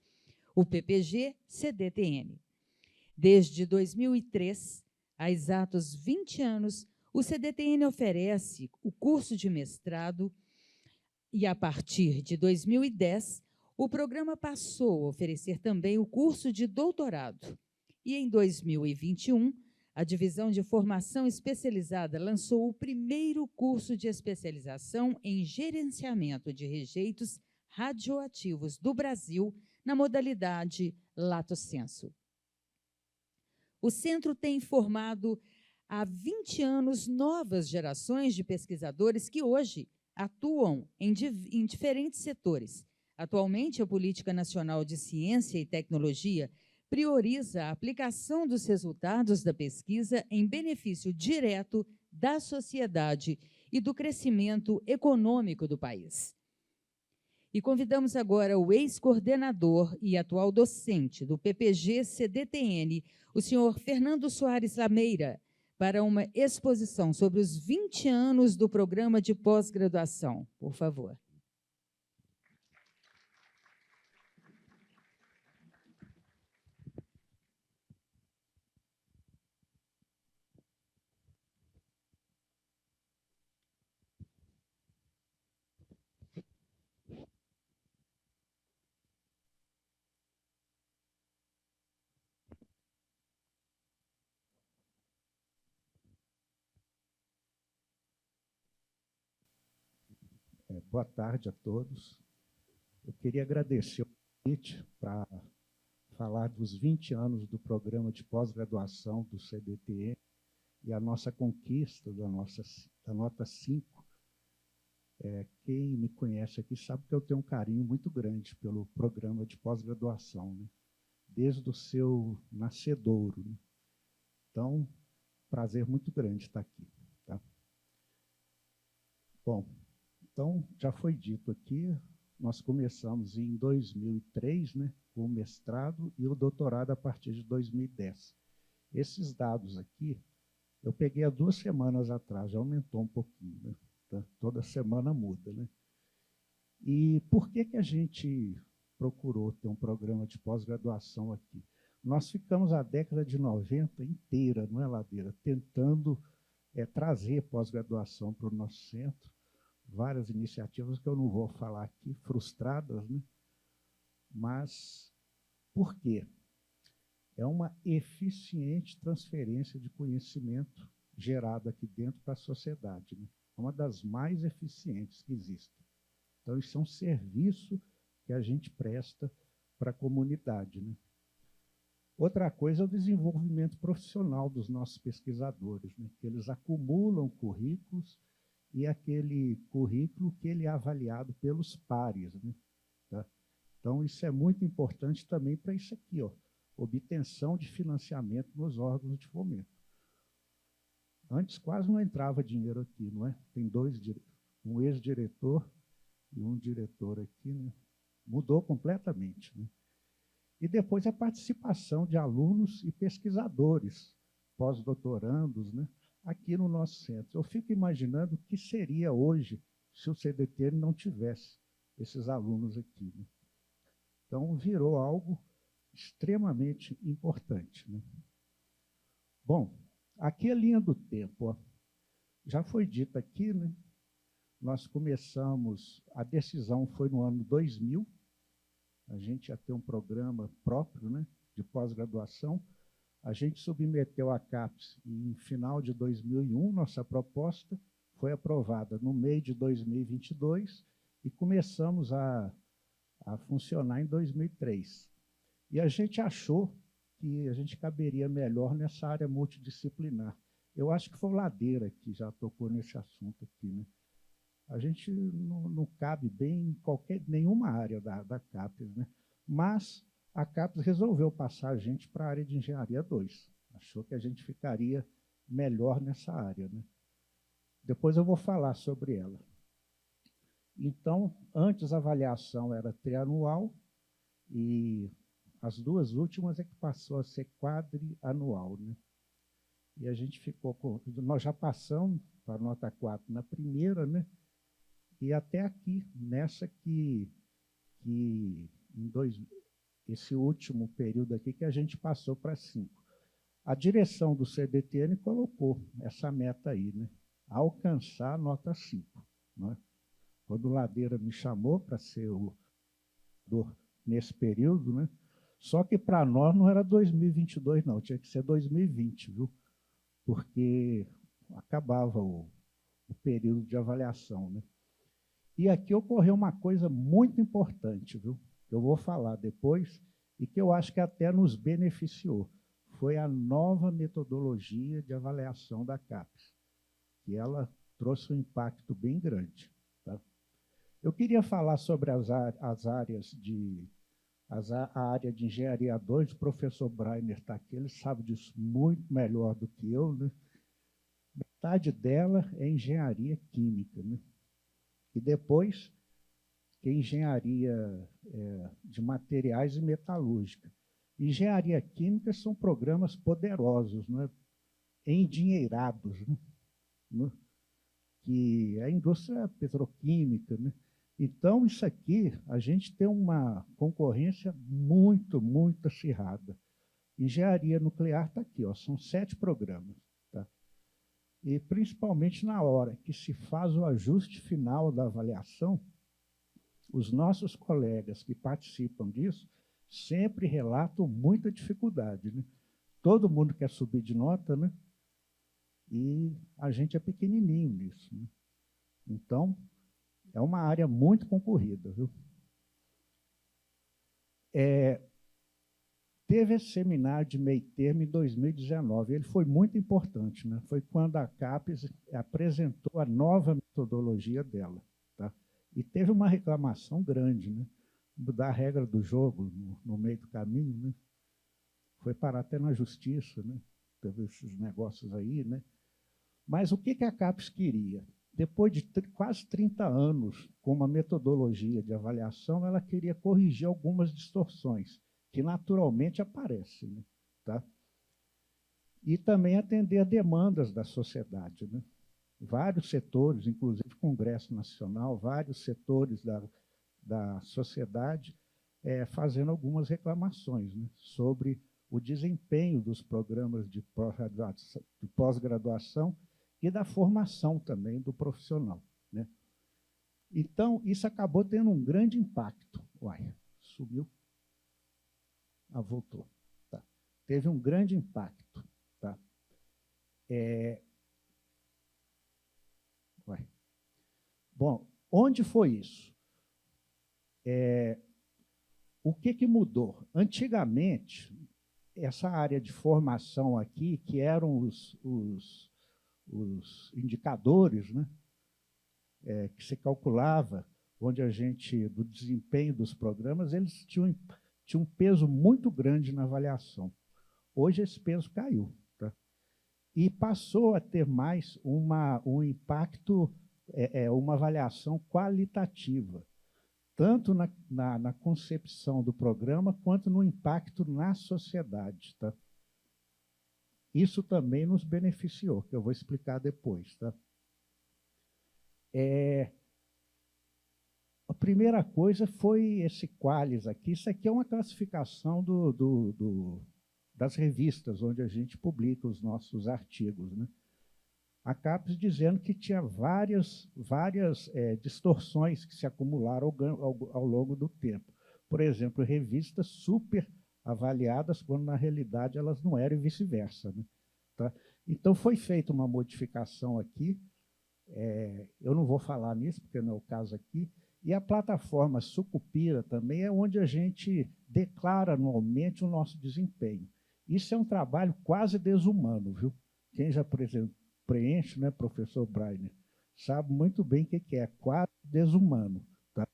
o PPG-CDTN. Desde 2003, há exatos 20 anos, o CDTN oferece o curso de mestrado e, a partir de 2010, o programa passou a oferecer também o curso de doutorado. E, em 2021, a Divisão de Formação Especializada lançou o primeiro curso de especialização em gerenciamento de rejeitos radioativos do Brasil na modalidade Lato Sensu. O centro tem formado há 20 anos novas gerações de pesquisadores que hoje atuam em diferentes setores. Atualmente, a Política Nacional de Ciência e Tecnologia prioriza a aplicação dos resultados da pesquisa em benefício direto da sociedade e do crescimento econômico do país. E convidamos agora o ex-coordenador e atual docente do PPG-CDTN, o senhor Fernando Soares Lameira, para uma exposição sobre os 20 anos do programa de pós-graduação. Por favor. Boa tarde a todos. Eu queria agradecer o convite para falar dos 20 anos do programa de pós-graduação do CDTN e a nossa conquista da nota 5. Quem me conhece aqui sabe que eu tenho um carinho muito grande pelo programa de pós-graduação, né? Desde o seu nascedouro, né? Então, prazer muito grande estar aqui. Tá? Bom, então, já foi dito aqui, nós começamos em 2003, né, com o mestrado e o doutorado a partir de 2010. Esses dados aqui, eu peguei há 2 semanas atrás, já aumentou um pouquinho, né? Tá? Toda semana muda, né? E por que a gente procurou ter um programa de pós-graduação aqui? Nós ficamos a década de 90 inteira, não é, Ladeira, tentando trazer pós-graduação para o nosso centro, várias iniciativas que eu não vou falar aqui, frustradas, né? Mas por quê? É uma eficiente transferência de conhecimento gerado aqui dentro para a sociedade, né? É uma das mais eficientes que existem. Então, isso é um serviço que a gente presta para a comunidade, né? Outra coisa é o desenvolvimento profissional dos nossos pesquisadores, né? Que eles acumulam currículos e aquele currículo que ele é avaliado pelos pares, né? Tá? Então, isso é muito importante também para isso aqui, ó, obtenção de financiamento nos órgãos de fomento. Antes quase não entrava dinheiro aqui, não é? Tem um ex-diretor e um diretor aqui, né? Mudou completamente, né? E depois a participação de alunos e pesquisadores, pós-doutorandos, né? Aqui no nosso centro. Eu fico imaginando o que seria hoje se o CDT não tivesse esses alunos aqui, né? Então, virou algo extremamente importante, né? Bom, aqui é a linha do tempo, ó. Já foi dito aqui, né? Nós começamos, a decisão foi no ano 2000, a gente ia ter um programa próprio, né, de pós-graduação. A gente submeteu a CAPES em final de 2001, nossa proposta foi aprovada no meio de 2022 e começamos a funcionar em 2003. E a gente achou que a gente caberia melhor nessa área multidisciplinar. Eu acho que foi o Ladeira que já tocou nesse assunto aqui, né? A gente não cabe bem em nenhuma área da CAPES, né? Mas a CAPES resolveu passar a gente para a área de Engenharia 2. Achou que a gente ficaria melhor nessa área, né? Depois eu vou falar sobre ela. Então, antes a avaliação era trianual e as duas últimas é que passou a ser quadrianual, né? E a gente ficou com... Nós já passamos para a nota 4 na primeira, né? E até aqui, nessa esse último período aqui que a gente passou para 5. A direção do CDTN colocou essa meta aí, né? Alcançar a nota 5. Né? Quando o Ladeira me chamou para ser nesse período, né? Só que para nós não era 2022, não, tinha que ser 2020, viu? Porque acabava o período de avaliação, né? E aqui ocorreu uma coisa muito importante, viu? Que eu vou falar depois e que eu acho que até nos beneficiou. Foi a nova metodologia de avaliação da CAPES, que ela trouxe um impacto bem grande. Tá? Eu queria falar sobre as áreas de... a área de Engenharia 2, o professor Breiner está aqui, ele sabe disso muito melhor do que eu, né? Metade dela é Engenharia Química, né? E depois, que é Engenharia de Materiais e Metalúrgica. Engenharia Química são programas poderosos, né? Endinheirados, né? Que é a indústria petroquímica, né? Então, isso aqui, a gente tem uma concorrência muito, muito acirrada. Engenharia nuclear está aqui, ó, são 7 programas. Tá? E, principalmente na hora que se faz o ajuste final da avaliação, os nossos colegas que participam disso sempre relatam muita dificuldade, né? Todo mundo quer subir de nota, né? E a gente é pequenininho nisso, né? Então, é uma área muito concorrida, viu? Teve esse seminário de meio termo em 2019. Ele foi muito importante, né? Foi quando a CAPES apresentou a nova metodologia dela. Tá? E teve uma reclamação grande, né? Da regra do jogo no meio do caminho, né? Foi parar até na justiça, né? Teve esses negócios aí, né? Mas o que a CAPES queria? Depois de quase 30 anos com uma metodologia de avaliação, ela queria corrigir algumas distorções que naturalmente aparecem, né? Tá? E também atender a demandas da sociedade, né? Vários setores, inclusive Congresso Nacional, vários setores da sociedade fazendo algumas reclamações, né? Sobre o desempenho dos programas de pós-graduação e da formação também do profissional, né? Então, isso acabou tendo um grande impacto. Uai, sumiu. voltou. Tá? Teve um grande impacto. Tá? Bom, onde foi isso? O que mudou? Antigamente, essa área de formação aqui, que eram os indicadores, né, que se calculava, onde a gente, do desempenho dos programas, eles tinham um peso muito grande na avaliação. Hoje esse peso caiu. Tá? E passou a ter mais um impacto, uma avaliação qualitativa, tanto na concepção do programa, quanto no impacto na sociedade. Tá? Isso também nos beneficiou, que eu vou explicar depois. Tá? A primeira coisa foi esse Qualis aqui. Isso aqui é uma classificação das revistas, onde a gente publica os nossos artigos. Né? A CAPES dizendo que tinha várias distorções que se acumularam ao longo do tempo. Por exemplo, revistas super avaliadas, quando na realidade elas não eram, e vice-versa. Né? Tá? Então, foi feita uma modificação aqui. Eu não vou falar nisso, porque não é o caso aqui. E a plataforma Sucupira também é onde a gente declara anualmente o nosso desempenho. Isso é um trabalho quase desumano, viu? Quem já preenche, né, professor Breiner, sabe muito bem o que é, quase desumano. Tá?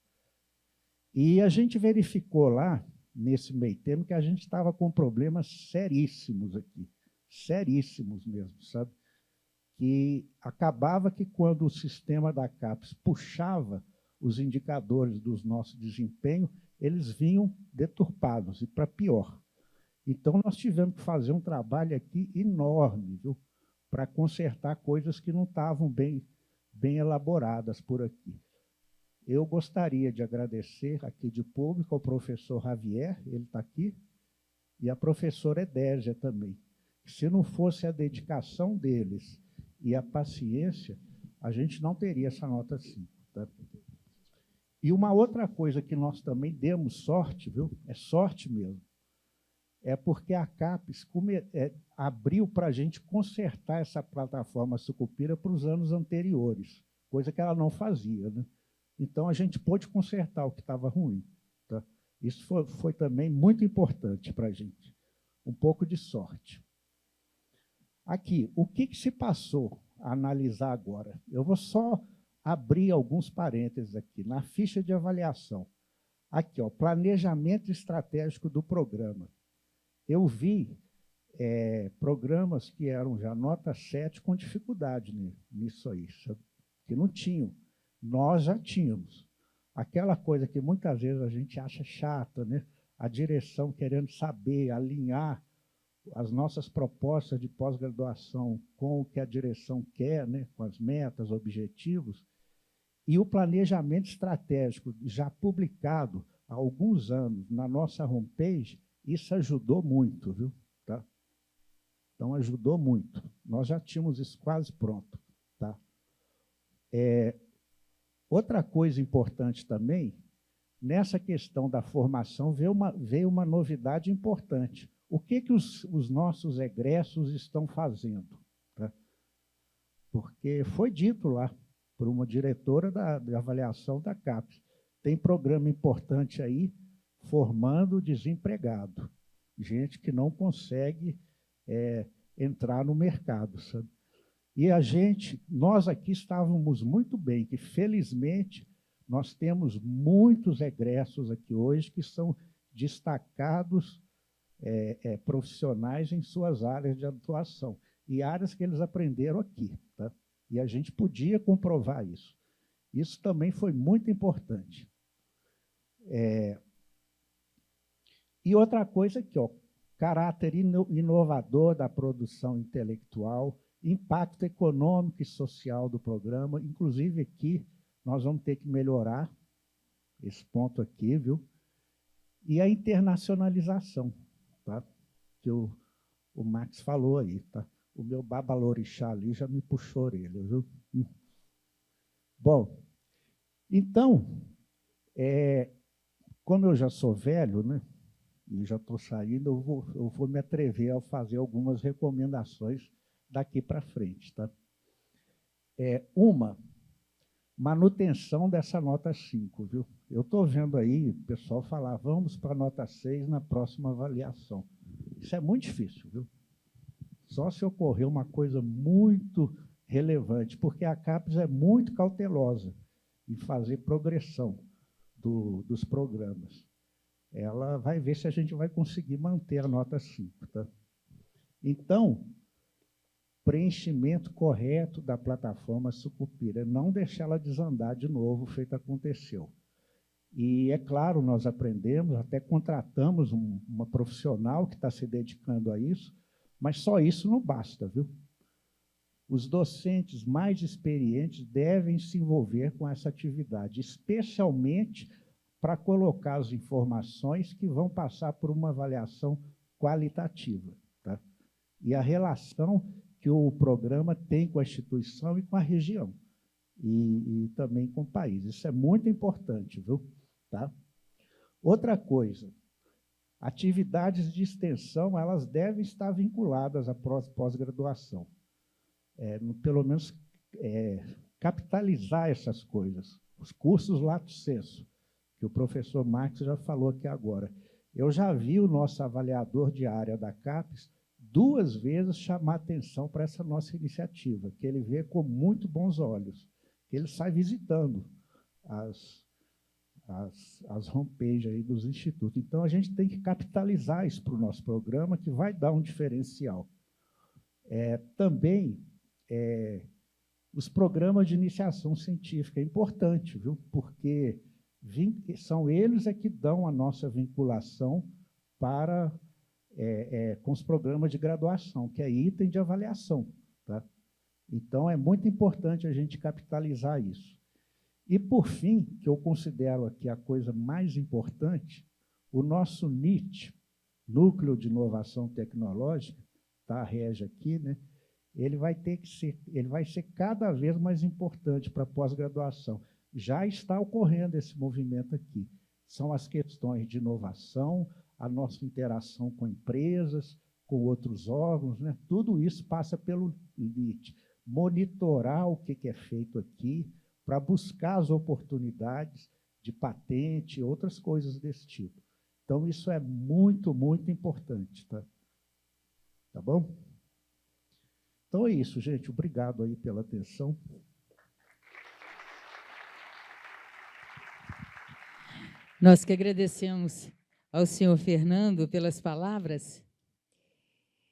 E a gente verificou lá, nesse meio termo, que a gente estava com problemas seríssimos aqui, seríssimos mesmo, sabe? Que acabava que quando o sistema da CAPES puxava os indicadores do nosso desempenho, eles vinham deturpados, e para pior. Então, nós tivemos que fazer um trabalho aqui enorme, viu? Para consertar coisas que não estavam bem elaboradas por aqui. Eu gostaria de agradecer aqui de público ao professor Javier, ele está aqui, e a professora Edésia também. Se não fosse a dedicação deles e a paciência, a gente não teria essa nota 5. Tá? E uma outra coisa que nós também demos sorte, viu? É sorte mesmo. É porque a CAPES abriu para a gente consertar essa plataforma Sucupira para os anos anteriores, coisa que ela não fazia. Né? Então, a gente pôde consertar o que estava ruim. Tá? Isso foi também muito importante para a gente. Um pouco de sorte. Aqui, o que se passou a analisar agora? Eu vou só abrir alguns parênteses aqui. Na ficha de avaliação, aqui, ó, planejamento estratégico do programa. Eu vi programas que eram já nota 7 com dificuldade nisso aí, sabe? Que não tinham. Nós já tínhamos. Aquela coisa que muitas vezes a gente acha chata, né? A direção querendo saber, alinhar as nossas propostas de pós-graduação com o que a direção quer, né? Com as metas, objetivos. E o planejamento estratégico, já publicado há alguns anos na nossa homepage, isso ajudou muito, viu? Tá? Então, ajudou muito. Nós já tínhamos isso quase pronto. Tá? Outra coisa importante também, nessa questão da formação, veio uma novidade importante. O que os nossos egressos estão fazendo? Tá? Porque foi dito lá, por uma diretora de avaliação da CAPES. Tem programa importante aí, formando desempregado. Gente que não consegue entrar no mercado. Sabe? E nós aqui estávamos muito bem, que felizmente nós temos muitos egressos aqui hoje que são destacados profissionais em suas áreas de atuação, e áreas que eles aprenderam aqui. Tá? E a gente podia comprovar isso. Isso também foi muito importante. E outra coisa aqui, ó, caráter inovador da produção intelectual, impacto econômico e social do programa, inclusive aqui nós vamos ter que melhorar esse ponto aqui, viu? E a internacionalização, tá? Que o Max falou aí, tá? O meu babalorixá ali já me puxou a orelha, viu? Bom, então, como eu já sou velho, né? e já estou saindo, eu vou me atrever a fazer algumas recomendações daqui para frente. Tá? Uma, manutenção dessa nota 5, viu? Eu estou vendo aí o pessoal falar, vamos para a nota 6 na próxima avaliação. Isso é muito difícil, viu? Só se ocorrer uma coisa muito relevante, porque a CAPES é muito cautelosa em fazer progressão dos programas. Ela vai ver se a gente vai conseguir manter a nota 5. Tá? Então, preenchimento correto da plataforma Sucupira, não deixar ela desandar de novo, feito aconteceu. E, é claro, nós aprendemos, até contratamos uma profissional que está se dedicando a isso, mas só isso não basta, viu? Os docentes mais experientes devem se envolver com essa atividade, especialmente para colocar as informações que vão passar por uma avaliação qualitativa. Tá? E a relação que o programa tem com a instituição e com a região, e também com o país. Isso é muito importante, viu? Tá? Outra coisa, atividades de extensão, elas devem estar vinculadas à pós-graduação. Pelo menos capitalizar essas coisas. Os cursos lato sensu, que o professor Marcos já falou aqui agora. Eu já vi o nosso avaliador de área da CAPES 2 vezes chamar atenção para essa nossa iniciativa, que ele vê com muito bons olhos, que ele sai visitando as homepages aí dos institutos. Então, a gente tem que capitalizar isso para o nosso programa, que vai dar um diferencial. Também, os programas de iniciação científica é importante, viu? Porque são eles que dão a nossa vinculação para, com os programas de graduação, que é item de avaliação. Tá? Então, é muito importante a gente capitalizar isso. E, por fim, que eu considero aqui a coisa mais importante, o nosso NIT, Núcleo de Inovação Tecnológica, tá, rege aqui, né? Ele vai ser cada vez mais importante para a pós-graduação. Já está ocorrendo esse movimento aqui. São as questões de inovação, a nossa interação com empresas, com outros órgãos, né? Tudo isso passa pelo NIT. Monitorar o que é feito aqui, para buscar as oportunidades de patente e outras coisas desse tipo. Então, isso é muito, muito importante. Tá? Tá bom? Então, é isso, gente. Obrigado aí pela atenção. Nós que agradecemos ao senhor Fernando pelas palavras.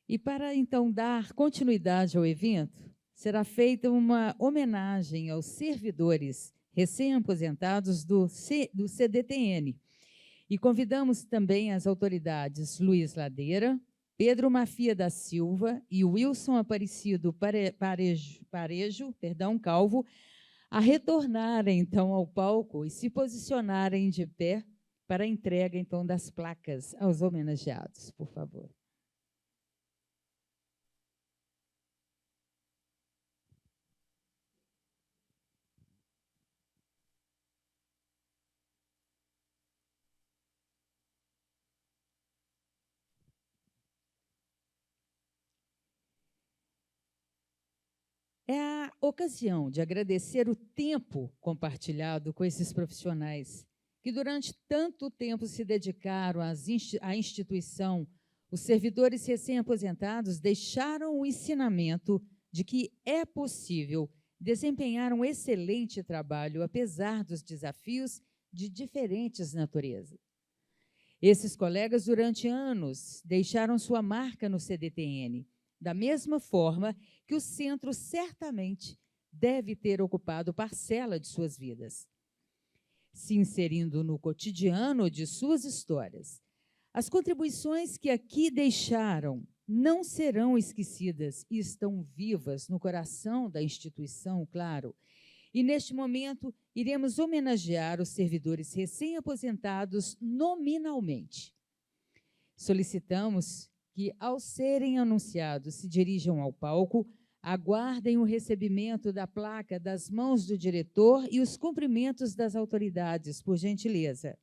E para, então, dar continuidade ao evento, será feita uma homenagem aos servidores recém-aposentados do CDTN. E convidamos também as autoridades Luiz Ladeira, Pedro Mafia da Silva e Wilson Aparecido Calvo, a retornarem, então, ao palco e se posicionarem de pé para a entrega, então, das placas aos homenageados, por favor. É a ocasião de agradecer o tempo compartilhado com esses profissionais que durante tanto tempo se dedicaram à instituição. Os servidores recém-aposentados deixaram o ensinamento de que é possível desempenhar um excelente trabalho apesar dos desafios de diferentes naturezas. Esses colegas, durante anos, deixaram sua marca no CDTN, da mesma forma que o centro certamente deve ter ocupado parcela de suas vidas, se inserindo no cotidiano de suas histórias. As contribuições que aqui deixaram não serão esquecidas e estão vivas no coração da instituição, claro. E, neste momento, iremos homenagear os servidores recém-aposentados nominalmente. Solicitamos que, ao serem anunciados, se dirijam ao palco, aguardem o recebimento da placa das mãos do diretor e os cumprimentos das autoridades, por gentileza.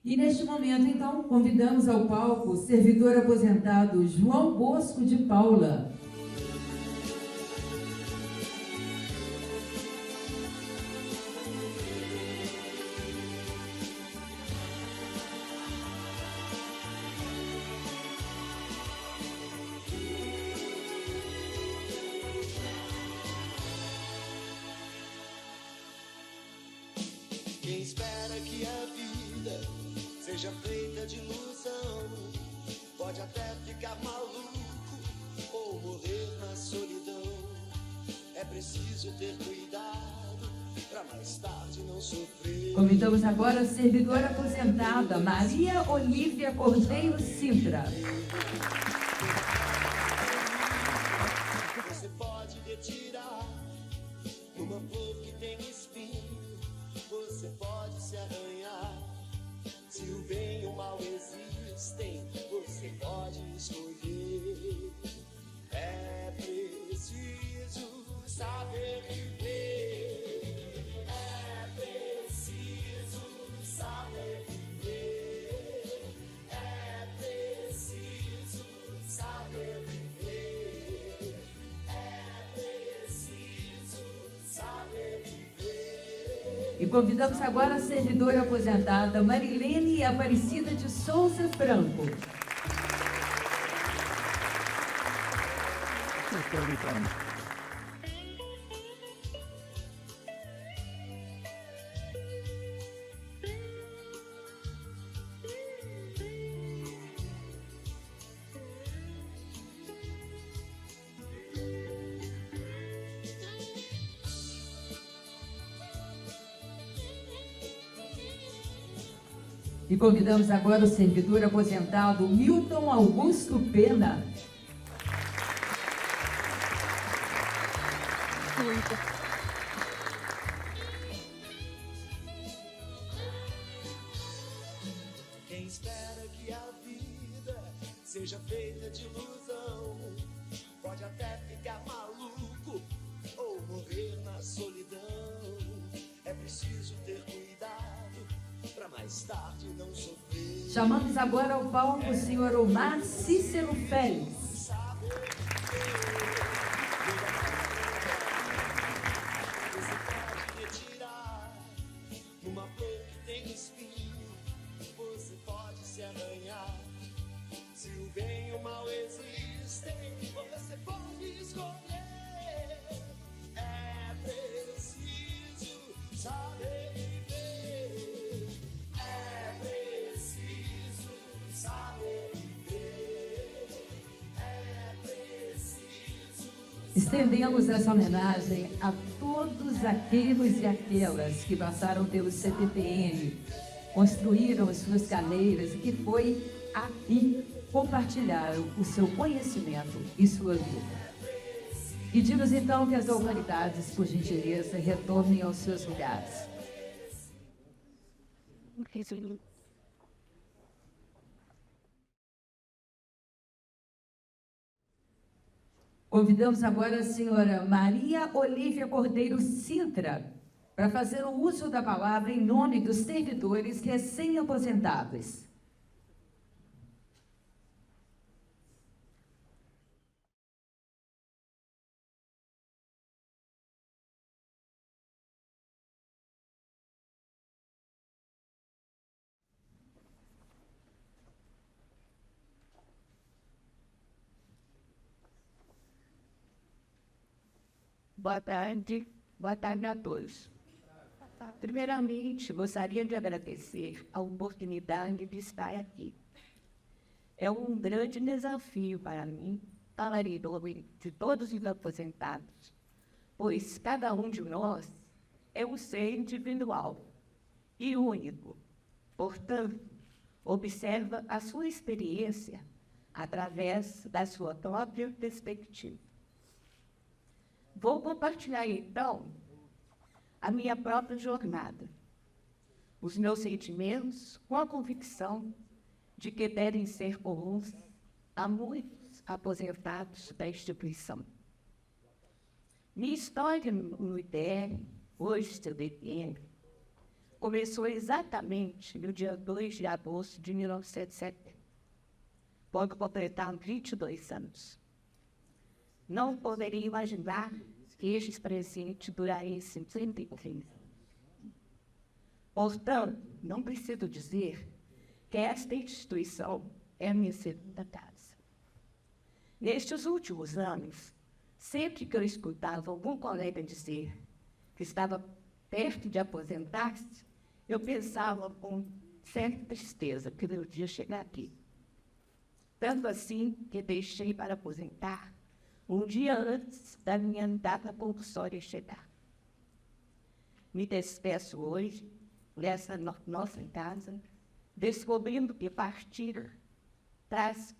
E neste momento, então, convidamos ao palco o servidor aposentado João Bosco de Paula. Quem espera que a vida seja feita de ilusão pode até ficar maluco ou morrer na solidão. É preciso ter cuidado para mais tarde não sofrer. Convidamos agora a servidora aposentada Maria Olívia Cordeiro Sintra. Você pode retirar uma flor que tem espinho. Você pode se arranhar. Se o bem e o mal existem, você pode escolher. É preciso saber viver. É preciso saber viver. É preciso saber viver. É preciso saber viver. E convidamos agora a servidora aposentada Marilene Aparecida de Souza Franco. E convidamos agora o servidor aposentado Milton Augusto Pena. Quem espera que a vida seja feita de ilusão pode até ficar maluco ou morrer na solidão. É preciso ter cuidado para mais tarde não sofrer. Chamamos agora ao palco o senhor Omar Cícero Félix. Você pode retirar uma flor que tem espinho. Você pode se arranhar. Se o bem e o mal existem, você pode escolher. É preciso saber viver. É preciso saber viver. É preciso. Estendemos essa homenagem a todos aqueles e aquelas que passaram pelo CPTN, construíram as suas carreiras e que foi aqui compartilharam o seu conhecimento e sua vida. Pedimos então que as autoridades, por gentileza, retornem aos seus lugares. Convidamos agora a senhora Maria Olívia Cordeiro Sintra para fazer o uso da palavra em nome dos servidores recém-aposentados. Boa tarde a todos. Primeiramente, gostaria de agradecer a oportunidade de estar aqui. É um grande desafio para mim falar em nome de todos os aposentados, pois cada um de nós é um ser individual e único. Portanto, observa a sua experiência através da sua própria perspectiva. Vou compartilhar, então, a minha própria jornada, os meus sentimentos com a convicção de que devem ser comuns a muitos aposentados da instituição. Minha história no ITR, hoje CDTN, começou exatamente no dia 2 de agosto de 1970, quando completaram 22 anos. Não poderia imaginar que estes presentes durassem 33. Portanto, não preciso dizer que esta instituição é a minha segunda casa. Nestes últimos anos, sempre que eu escutava algum colega dizer que estava perto de aposentar-se, eu pensava com certa tristeza que meu dia chegar aqui. Tanto assim que deixei para aposentar um dia antes da minha data compulsória chegar. Me despeço hoje, nessa nossa casa, descobrindo que partir traz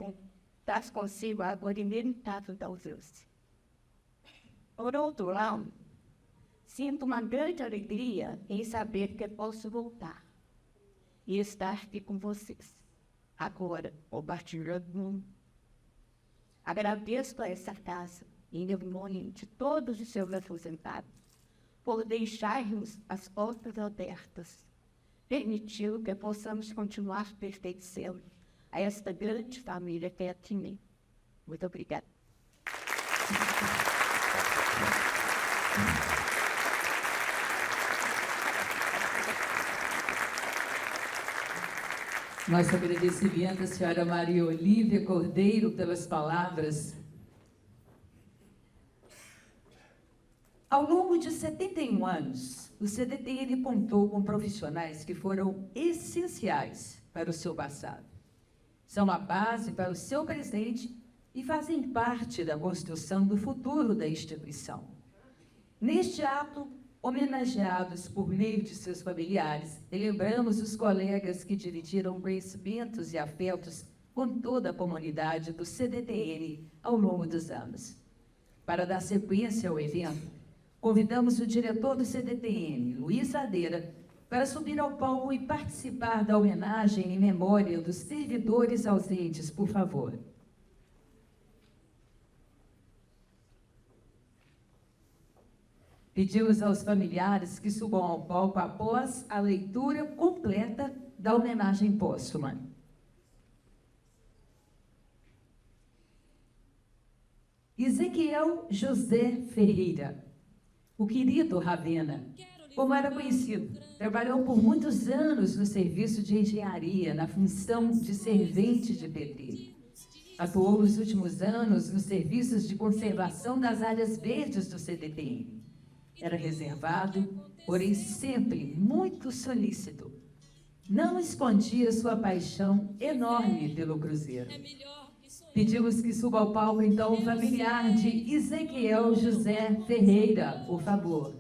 consigo a agora ilimitável da ausência. Por outro lado, sinto uma grande alegria em saber que posso voltar e estar aqui com vocês, agora, compartilhando. Agradeço a essa casa, em nome de todos os seus aposentados, por deixar-nos as portas abertas, permitindo que possamos continuar pertencendo a esta grande família que é a TIMEM. Muito obrigada. Nosso agradecimento à senhora Maria Olívia Cordeiro pelas palavras. Ao longo de 71 anos, o CDTN contou com profissionais que foram essenciais para o seu passado. São a base para o seu presente e fazem parte da construção do futuro da instituição. Neste ato, homenageados por meio de seus familiares, lembramos os colegas que dividiram conhecimentos e afetos com toda a comunidade do CDTN ao longo dos anos. Para dar sequência ao evento, convidamos o diretor do CDTN, Luiz Adeira, para subir ao palco e participar da homenagem em memória dos servidores ausentes, por favor. Pedimos aos familiares que subam ao palco após a leitura completa da homenagem póstuma. Ezequiel José Ferreira, o querido Ravena, como era conhecido, trabalhou por muitos anos no serviço de engenharia, na função de servente de pedreiro. Atuou nos últimos anos nos serviços de conservação das áreas verdes do CDTN. Era reservado, porém sempre muito solícito. Não escondia sua paixão enorme pelo Cruzeiro. Pedimos que suba ao palco, então, o familiar de Ezequiel José Ferreira, por favor.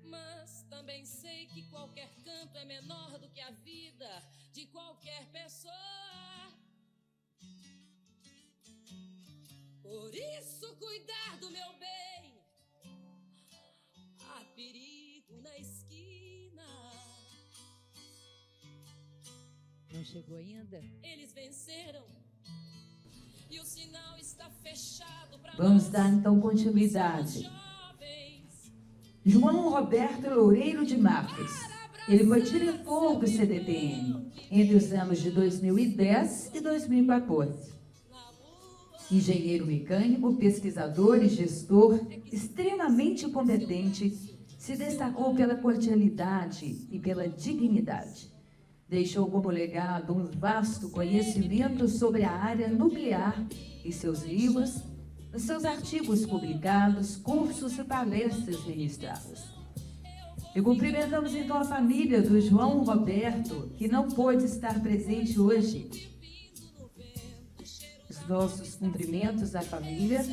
Mas também sei que qualquer canto é menor do que a vida de qualquer pessoa. Por isso, cuidar do meu bem. Há perigo na esquina. Não chegou ainda? Eles venceram e o sinal está fechado para Vamos dar então continuidade. João Roberto Loureiro de Marques. Ele foi diretor do CDTN entre os anos de 2010 e 2014. Engenheiro mecânico, pesquisador e gestor extremamente competente, se destacou pela cordialidade e pela dignidade. Deixou como legado um vasto conhecimento sobre a área nuclear em seus livros, nos seus artigos publicados, cursos e palestras ministradas. E cumprimentamos então a família do João Roberto, que não pôde estar presente hoje. Os nossos cumprimentos à família.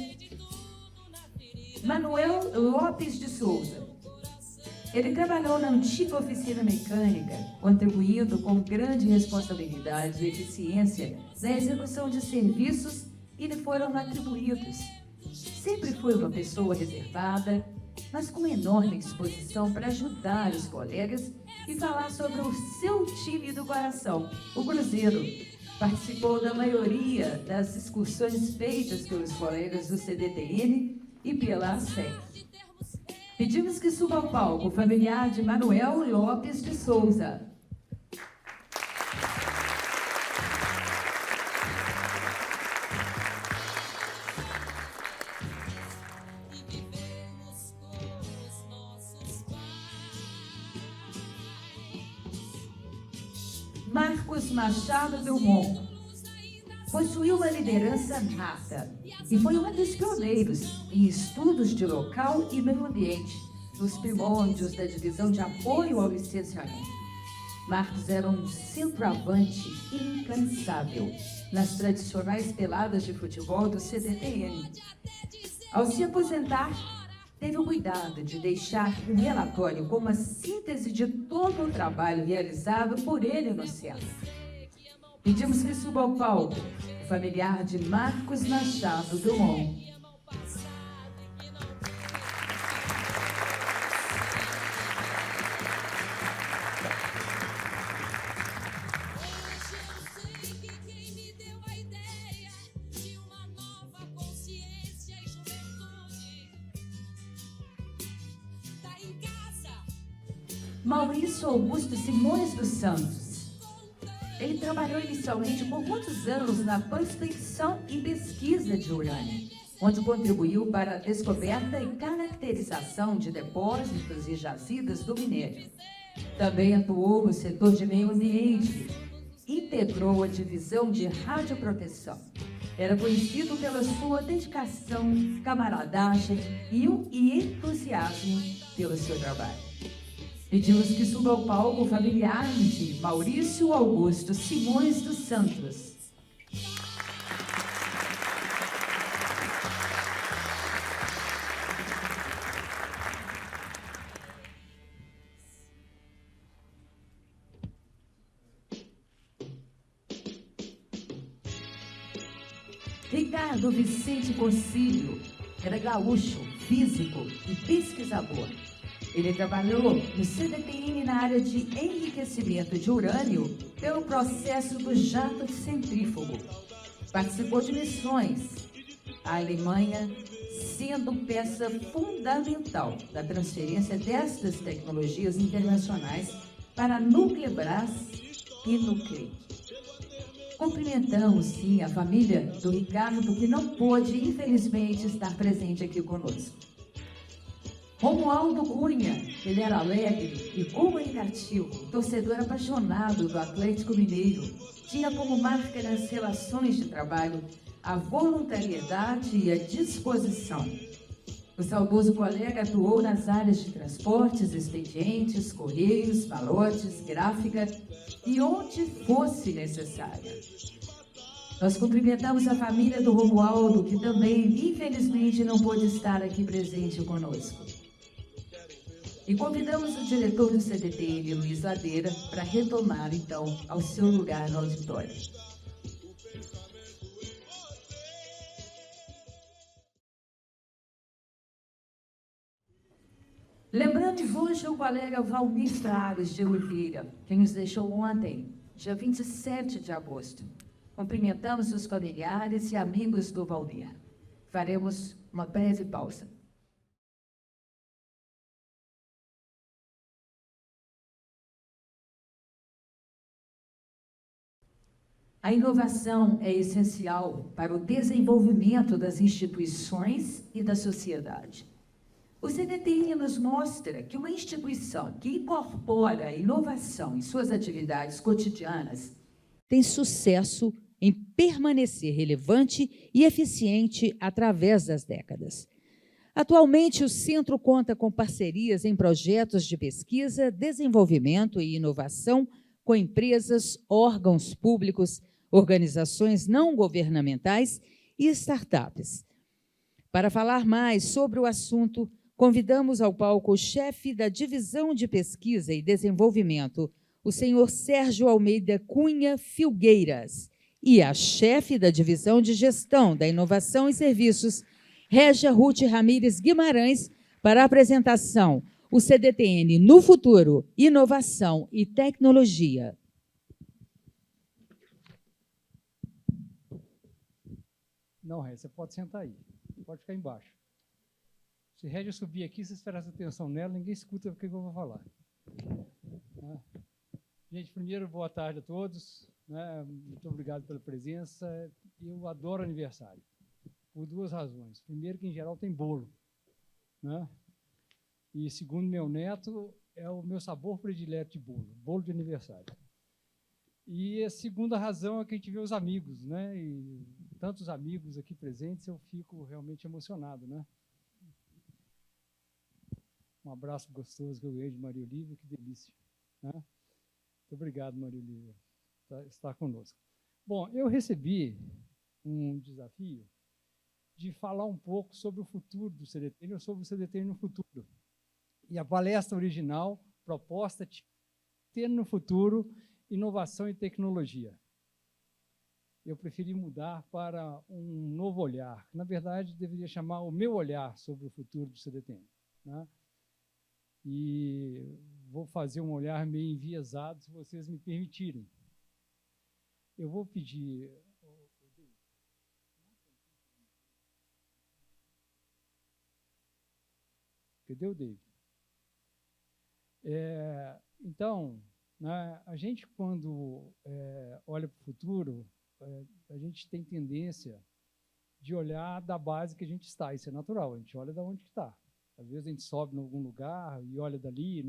Manuel Lopes de Souza. Ele trabalhou na antiga oficina mecânica, contribuindo com grande responsabilidade e eficiência na execução de serviços que lhe foram atribuídos. Sempre foi uma pessoa reservada, mas com enorme disposição para ajudar os colegas e falar sobre o seu time do coração, o Cruzeiro. Participou da maioria das excursões feitas pelos colegas do CDTN e pela ASEC. Pedimos que suba ao palco o familiar de Manuel Lopes de Souza. Marcos Machado Belmont possuiu uma liderança nata e foi um dos pioneiros em estudos de local e meio ambiente, nos primórdios da divisão de apoio ao licenciamento. Marcos era um centroavante incansável nas tradicionais peladas de futebol do CDTN. Ao se aposentar, teve o cuidado de deixar um relatório com uma síntese de todo o trabalho realizado por ele no centro. Pedimos que suba ao palco o familiar de Marcos Machado Belmont. Maurício Augusto Simões dos Santos. Ele trabalhou inicialmente por muitos anos na prospecção e pesquisa de urânio, onde contribuiu para a descoberta e caracterização de depósitos e jazidas do minério. Também atuou no setor de meio ambiente, integrou a divisão de radioproteção. Era conhecido pela sua dedicação, camaradagem e entusiasmo pelo seu trabalho. Pedimos que suba ao palco o familiar de Maurício Augusto Simões dos Santos. Ricardo Vicente Concílio era gaúcho, físico e pesquisador. Ele trabalhou no CDTN na área de enriquecimento de urânio pelo processo do jato centrífugo. Participou de missões à Alemanha, sendo peça fundamental da transferência destas tecnologias internacionais para a Nuclebras e Nuclei. Cumprimentamos, sim, a família do Ricardo, que não pôde, infelizmente, estar presente aqui conosco. Romualdo Cunha, ele era alegre e comunicativo, torcedor apaixonado do Atlético Mineiro. Tinha como marca nas relações de trabalho a voluntariedade e a disposição. O saudoso colega atuou nas áreas de transportes, expedientes, correios, malotes, gráfica e onde fosse necessária. Nós cumprimentamos a família do Romualdo, que também, infelizmente, não pôde estar aqui presente conosco. E convidamos o diretor do CDTN, Luiz Ladeira, para retomar, então, ao seu lugar no auditório. Lembramos hoje o colega Valmir Fragas de Oliveira, que nos deixou ontem, dia 27 de agosto. Cumprimentamos os familiares e amigos do Valmir. Faremos uma breve pausa. A inovação é essencial para o desenvolvimento das instituições e da sociedade. O CDTN nos mostra que uma instituição que incorpora a inovação em suas atividades cotidianas tem sucesso em permanecer relevante e eficiente através das décadas. Atualmente, o Centro conta com parcerias em projetos de pesquisa, desenvolvimento e inovação com empresas, órgãos públicos, organizações não governamentais e startups. Para falar mais sobre o assunto, convidamos ao palco o chefe da Divisão de Pesquisa e Desenvolvimento, o senhor Sérgio Almeida Cunha Filgueiras, e a chefe da Divisão de Gestão da Inovação e Serviços, Régia Ruth Ramires Guimarães, para a apresentação o CDTN no Futuro, Inovação e Tecnologia. Não, Ré, você pode sentar aí. Pode ficar embaixo. Se Régia subir aqui, vocês prestem atenção nela, ninguém escuta o que eu vou falar. Gente, primeiro, boa tarde a todos. Muito obrigado pela presença. Eu adoro aniversário, por duas razões. Primeiro, que em geral tem bolo. E segundo meu neto, é o meu sabor predileto de bolo, bolo de aniversário. E a segunda razão é que a gente vê os amigos, e tantos amigos aqui presentes, eu fico realmente emocionado. Um abraço gostoso que eu ganhei de Maria Olívia, que delícia. Muito obrigado, Maria Olívia, por estar conosco. Bom, eu recebi um desafio de falar um pouco sobre o futuro do CDTN, ou sobre o CDTN no futuro. E a palestra original, proposta, ter no futuro inovação e tecnologia. Eu preferi mudar para um novo olhar. Na verdade, deveria chamar o meu olhar sobre o futuro do CDTN. E vou fazer um olhar meio enviesado, se vocês me permitirem. Eu vou pedir... Cadê o David? Então, a gente, quando olha para o futuro, a gente tem tendência de olhar da base que a gente está. Isso é natural, a gente olha de onde está. Às vezes a gente sobe em algum lugar e olha dali.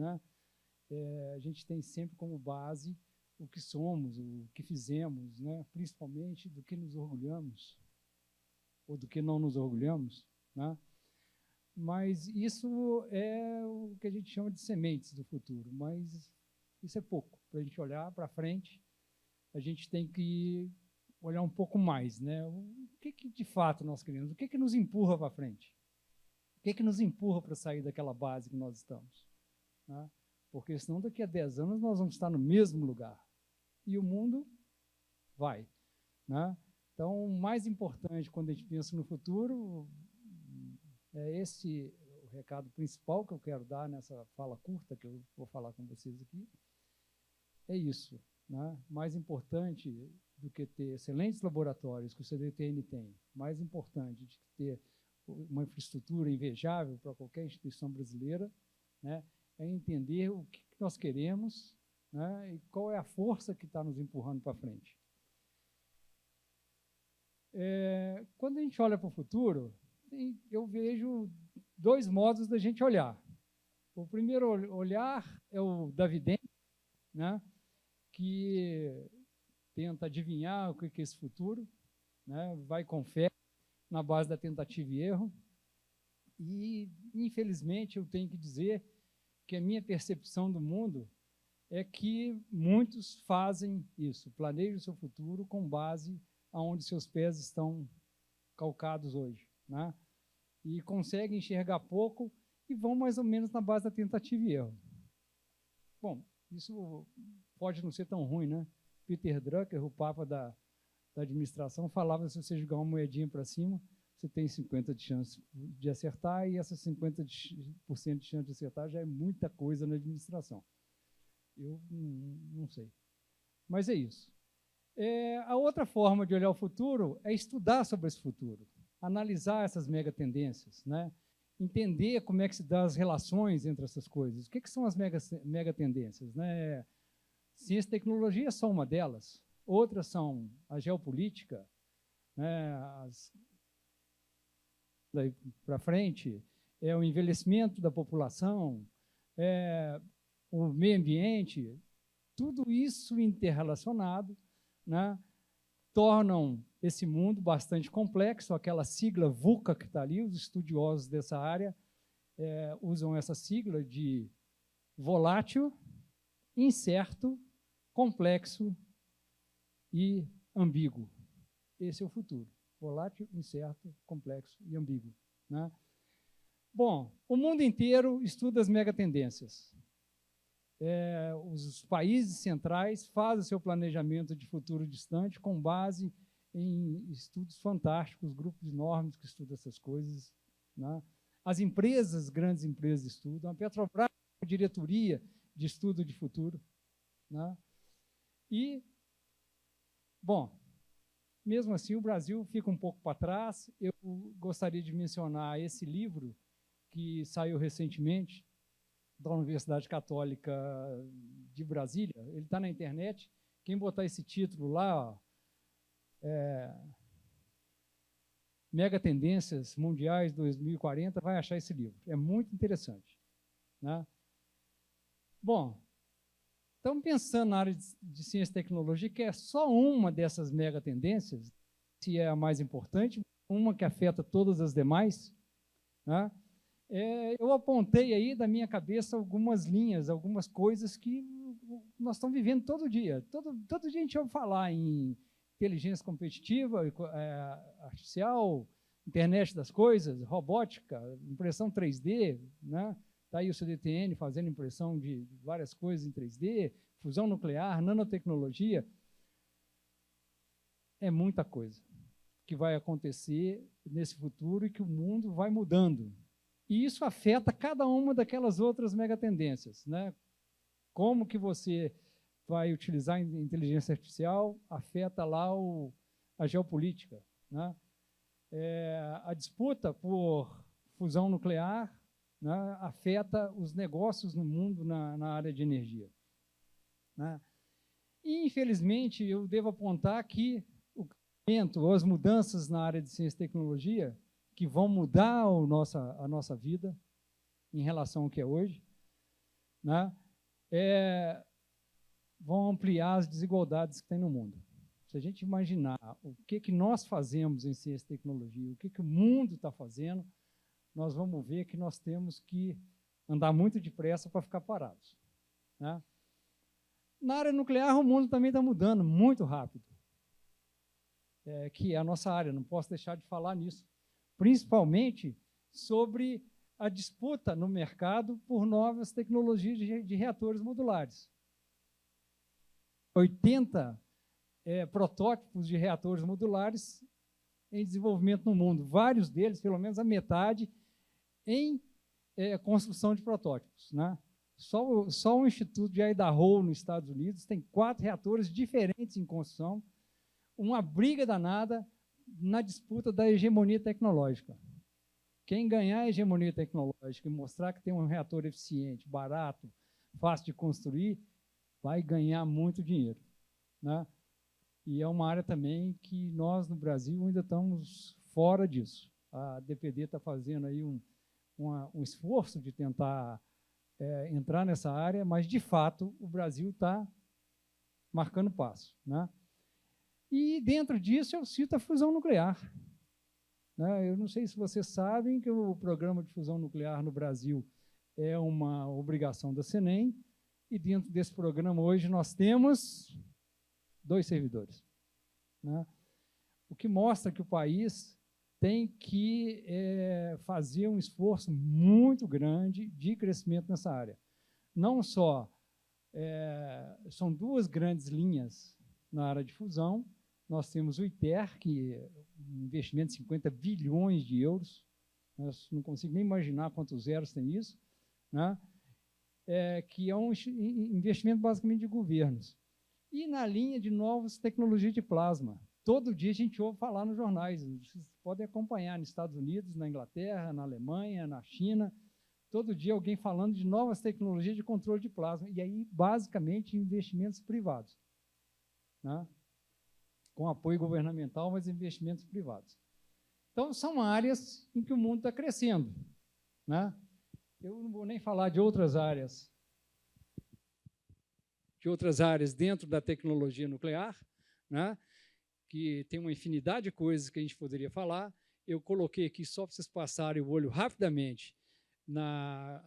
A gente tem sempre como base o que somos, o que fizemos, principalmente do que nos orgulhamos ou do que não nos orgulhamos. Mas isso é o que a gente chama de sementes do futuro, mas isso é pouco. Para a gente olhar para frente, a gente tem que olhar um pouco mais. O que de fato nós queremos? O que nos empurra para frente? O que nos empurra para sair daquela base que nós estamos? Porque senão daqui a 10 anos nós vamos estar no mesmo lugar. E o mundo vai. Então, o mais importante quando a gente pensa no futuro... esse o recado principal que eu quero dar nessa fala curta que eu vou falar com vocês aqui. É isso. Mais importante do que ter excelentes laboratórios que o CDTN tem, mais importante de ter uma infraestrutura invejável para qualquer instituição brasileira, é entender o que nós queremos, e qual é a força que está nos empurrando para frente. Quando a gente olha para o futuro, eu vejo dois modos da gente olhar. O primeiro olhar é o da vidência, que tenta adivinhar o que é esse futuro, vai com fé na base da tentativa e erro. E, infelizmente, eu tenho que dizer que a minha percepção do mundo é que muitos fazem isso, planejam o seu futuro com base aonde seus pés estão calcados hoje. E conseguem enxergar pouco e vão mais ou menos na base da tentativa e erro. Bom, isso pode não ser tão ruim, Peter Drucker, o papa da administração, falava que se você jogar uma moedinha para cima, você tem 50% de chance de acertar, e essas 50% de chance de acertar já é muita coisa na administração. Eu não sei. Mas é isso. A outra forma de olhar o futuro é estudar sobre esse futuro, analisar essas megatendências, entender como é que se dão as relações entre essas coisas. O que são as megatendências? Ciência e tecnologia é só uma delas. Outras são a geopolítica, daí para frente, o envelhecimento da população, o meio ambiente, tudo isso interrelacionado, tornam esse mundo bastante complexo. Aquela sigla VUCA que está ali, os estudiosos dessa área usam essa sigla de volátil, incerto, complexo e ambíguo. Esse é o futuro. Volátil, incerto, complexo e ambíguo. Bom, o mundo inteiro estuda as megatendências. Os países centrais fazem o seu planejamento de futuro distante com base em estudos fantásticos, grupos enormes que estudam essas coisas. As empresas, grandes empresas estudam. A Petrobras tem uma diretoria de estudo de futuro. E, bom, mesmo assim o Brasil fica um pouco para trás. Eu gostaria de mencionar esse livro, que saiu recentemente da Universidade Católica de Brasília. Ele está na internet. Quem botar esse título lá, ó, Mega Tendências Mundiais 2040, vai achar esse livro. É muito interessante, né? Bom, estamos pensando na área de ciência e tecnologia, que é só uma dessas mega tendências, se é a mais importante, uma que afeta todas as demais, né? Eu apontei aí da minha cabeça algumas linhas, algumas coisas que nós estamos vivendo todo dia. Todo dia a gente ouve falar em inteligência competitiva, artificial, internet das coisas, robótica, impressão 3D, né? Está aí o CDTN fazendo impressão de várias coisas em 3D, fusão nuclear, nanotecnologia. É muita coisa que vai acontecer nesse futuro e que o mundo vai mudando. E isso afeta cada uma daquelas outras megatendências, né? Como que você vai utilizar a inteligência artificial afeta lá a geopolítica, né? A disputa por fusão nuclear, né, afeta os negócios no mundo na área de energia, né? E, infelizmente, eu devo apontar que o crescimento, as mudanças na área de ciência e tecnologia, que vão mudar a nossa vida em relação ao que é hoje, né, vão ampliar as desigualdades que tem no mundo. Se a gente imaginar o que nós fazemos em ciência e tecnologia, o que o mundo está fazendo, nós vamos ver que nós temos que andar muito depressa para ficar parados, né? Na área nuclear, o mundo também está mudando muito rápido, que é a nossa área, não posso deixar de falar nisso, principalmente sobre a disputa no mercado por novas tecnologias de reatores modulares. 80 protótipos de reatores modulares em desenvolvimento no mundo, vários deles, pelo menos a metade, em construção de protótipos, né? Só o Instituto de Idaho, nos Estados Unidos, tem 4 reatores diferentes em construção, uma briga danada na disputa da hegemonia tecnológica. Quem ganhar a hegemonia tecnológica e mostrar que tem um reator eficiente, barato, fácil de construir, vai ganhar muito dinheiro, né? E é uma área também que nós, no Brasil, ainda estamos fora disso. A DPD está fazendo aí um esforço de tentar entrar nessa área, mas, de fato, o Brasil está marcando passo, né? E, dentro disso, eu cito a fusão nuclear, né? Eu não sei se vocês sabem que o programa de fusão nuclear no Brasil é uma obrigação da CNEM, e, dentro desse programa, hoje, nós temos 2 servidores, né? O que mostra que o país tem que fazer um esforço muito grande de crescimento nessa área. Não só são 2 grandes linhas na área de fusão, nós temos o ITER, que é um investimento de 50 bilhões de euros, nós não consigo nem imaginar quantos zeros tem isso, né? Que é um investimento basicamente de governos. E na linha de novas tecnologias de plasma. Todo dia a gente ouve falar nos jornais, vocês podem acompanhar nos Estados Unidos, na Inglaterra, na Alemanha, na China, todo dia alguém falando de novas tecnologias de controle de plasma, e aí basicamente investimentos privados, né? Com apoio governamental, mas investimentos privados. Então são áreas em que o mundo está crescendo, né? Eu não vou nem falar de outras áreas dentro da tecnologia nuclear, né, que tem uma infinidade de coisas que a gente poderia falar. Eu coloquei aqui só para vocês passarem o olho rapidamente na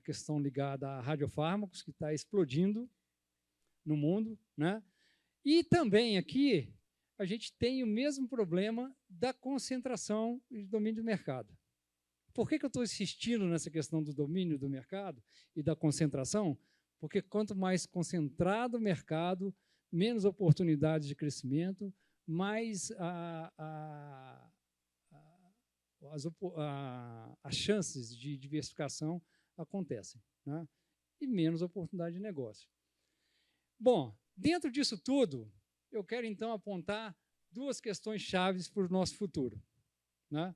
questão ligada a radiofármacos, que está explodindo no mundo, né? E também aqui a gente tem o mesmo problema da concentração e domínio do mercado. Por que eu estou insistindo nessa questão do domínio do mercado e da concentração? Porque quanto mais concentrado o mercado, menos oportunidades de crescimento, mais as chances de diversificação acontecem, né? E menos oportunidade de negócio. Bom, dentro disso tudo, eu quero então apontar 2 questões chaves para o nosso futuro, né?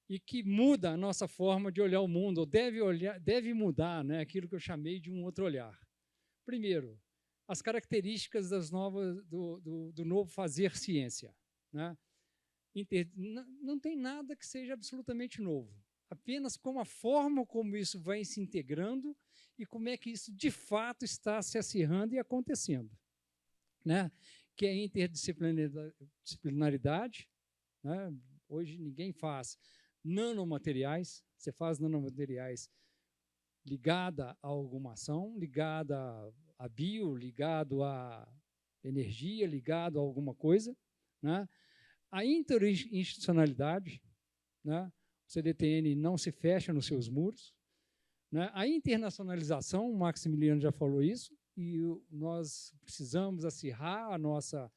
e que muda a nossa forma de olhar o mundo, ou deve mudar, né, aquilo que eu chamei de um outro olhar. Primeiro, as características do novo fazer ciência. Né? Não tem nada que seja absolutamente novo, apenas como a forma como isso vai se integrando e como é que isso, de fato, está se acirrando e acontecendo. Né? Que é a interdisciplinaridade. Né? Hoje ninguém faz nanomateriais, você faz nanomateriais ligada a alguma ação, ligada a bio, ligado a energia, ligado a alguma coisa. Né? A interinstitucionalidade, né? O CDTN não se fecha nos seus muros. Né? A internacionalização, o Maximiliano já falou isso, e nós precisamos acirrar a nossa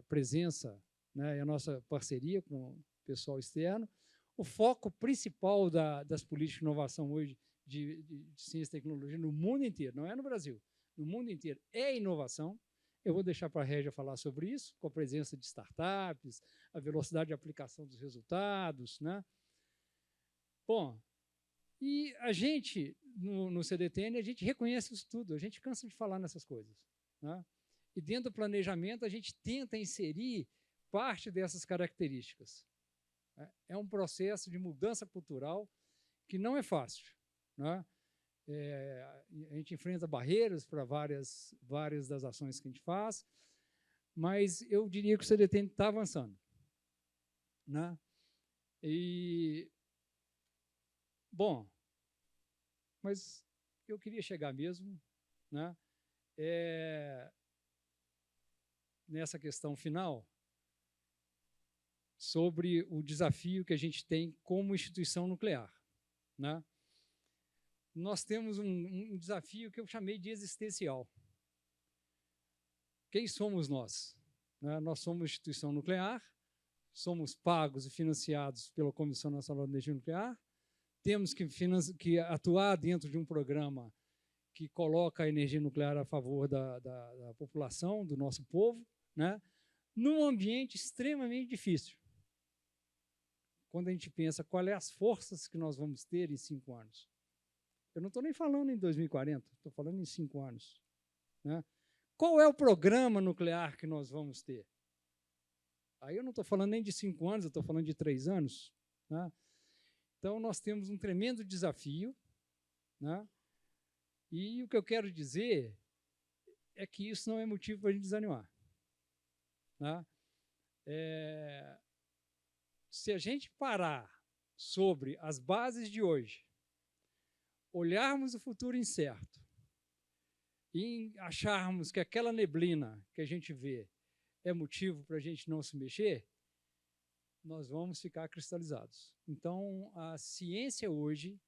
presença, né? E a nossa parceria com o pessoal externo. O foco principal das políticas de inovação hoje, de ciência e tecnologia, no mundo inteiro, não é no Brasil, no mundo inteiro, é inovação. Eu vou deixar para a Régia falar sobre isso, com a presença de startups, a velocidade de aplicação dos resultados. Né? Bom, e a gente, no CDTN, a gente reconhece isso tudo, a gente cansa de falar nessas coisas. Né? E dentro do planejamento, a gente tenta inserir parte dessas características. É um processo de mudança cultural que não é fácil. Né? A gente enfrenta barreiras para várias das ações que a gente faz, mas eu diria que o CDTN está avançando. Né? Bom, mas eu queria chegar mesmo, né, nessa questão final, sobre o desafio que a gente tem como instituição nuclear. Né? Nós temos um desafio que eu chamei de existencial. Quem somos nós? Né? Nós somos instituição nuclear, somos pagos e financiados pela Comissão Nacional de Energia Nuclear, temos que atuar dentro de um programa que coloca a energia nuclear a favor da população, do nosso povo, né? Num ambiente extremamente difícil. Quando a gente pensa quais são as forças que nós vamos ter em 5 anos. Eu não estou nem falando em 2040, estou falando em 5 anos. Né? Qual é o programa nuclear que nós vamos ter? Aí eu não estou falando nem de 5 anos, eu estou falando de 3 anos. Né? Então, nós temos um tremendo desafio. Né? E o que eu quero dizer é que isso não é motivo para a gente desanimar. Né? Se a gente parar sobre as bases de hoje, olharmos o futuro incerto e acharmos que aquela neblina que a gente vê é motivo para a gente não se mexer, nós vamos ficar cristalizados. Então, a ciência hoje,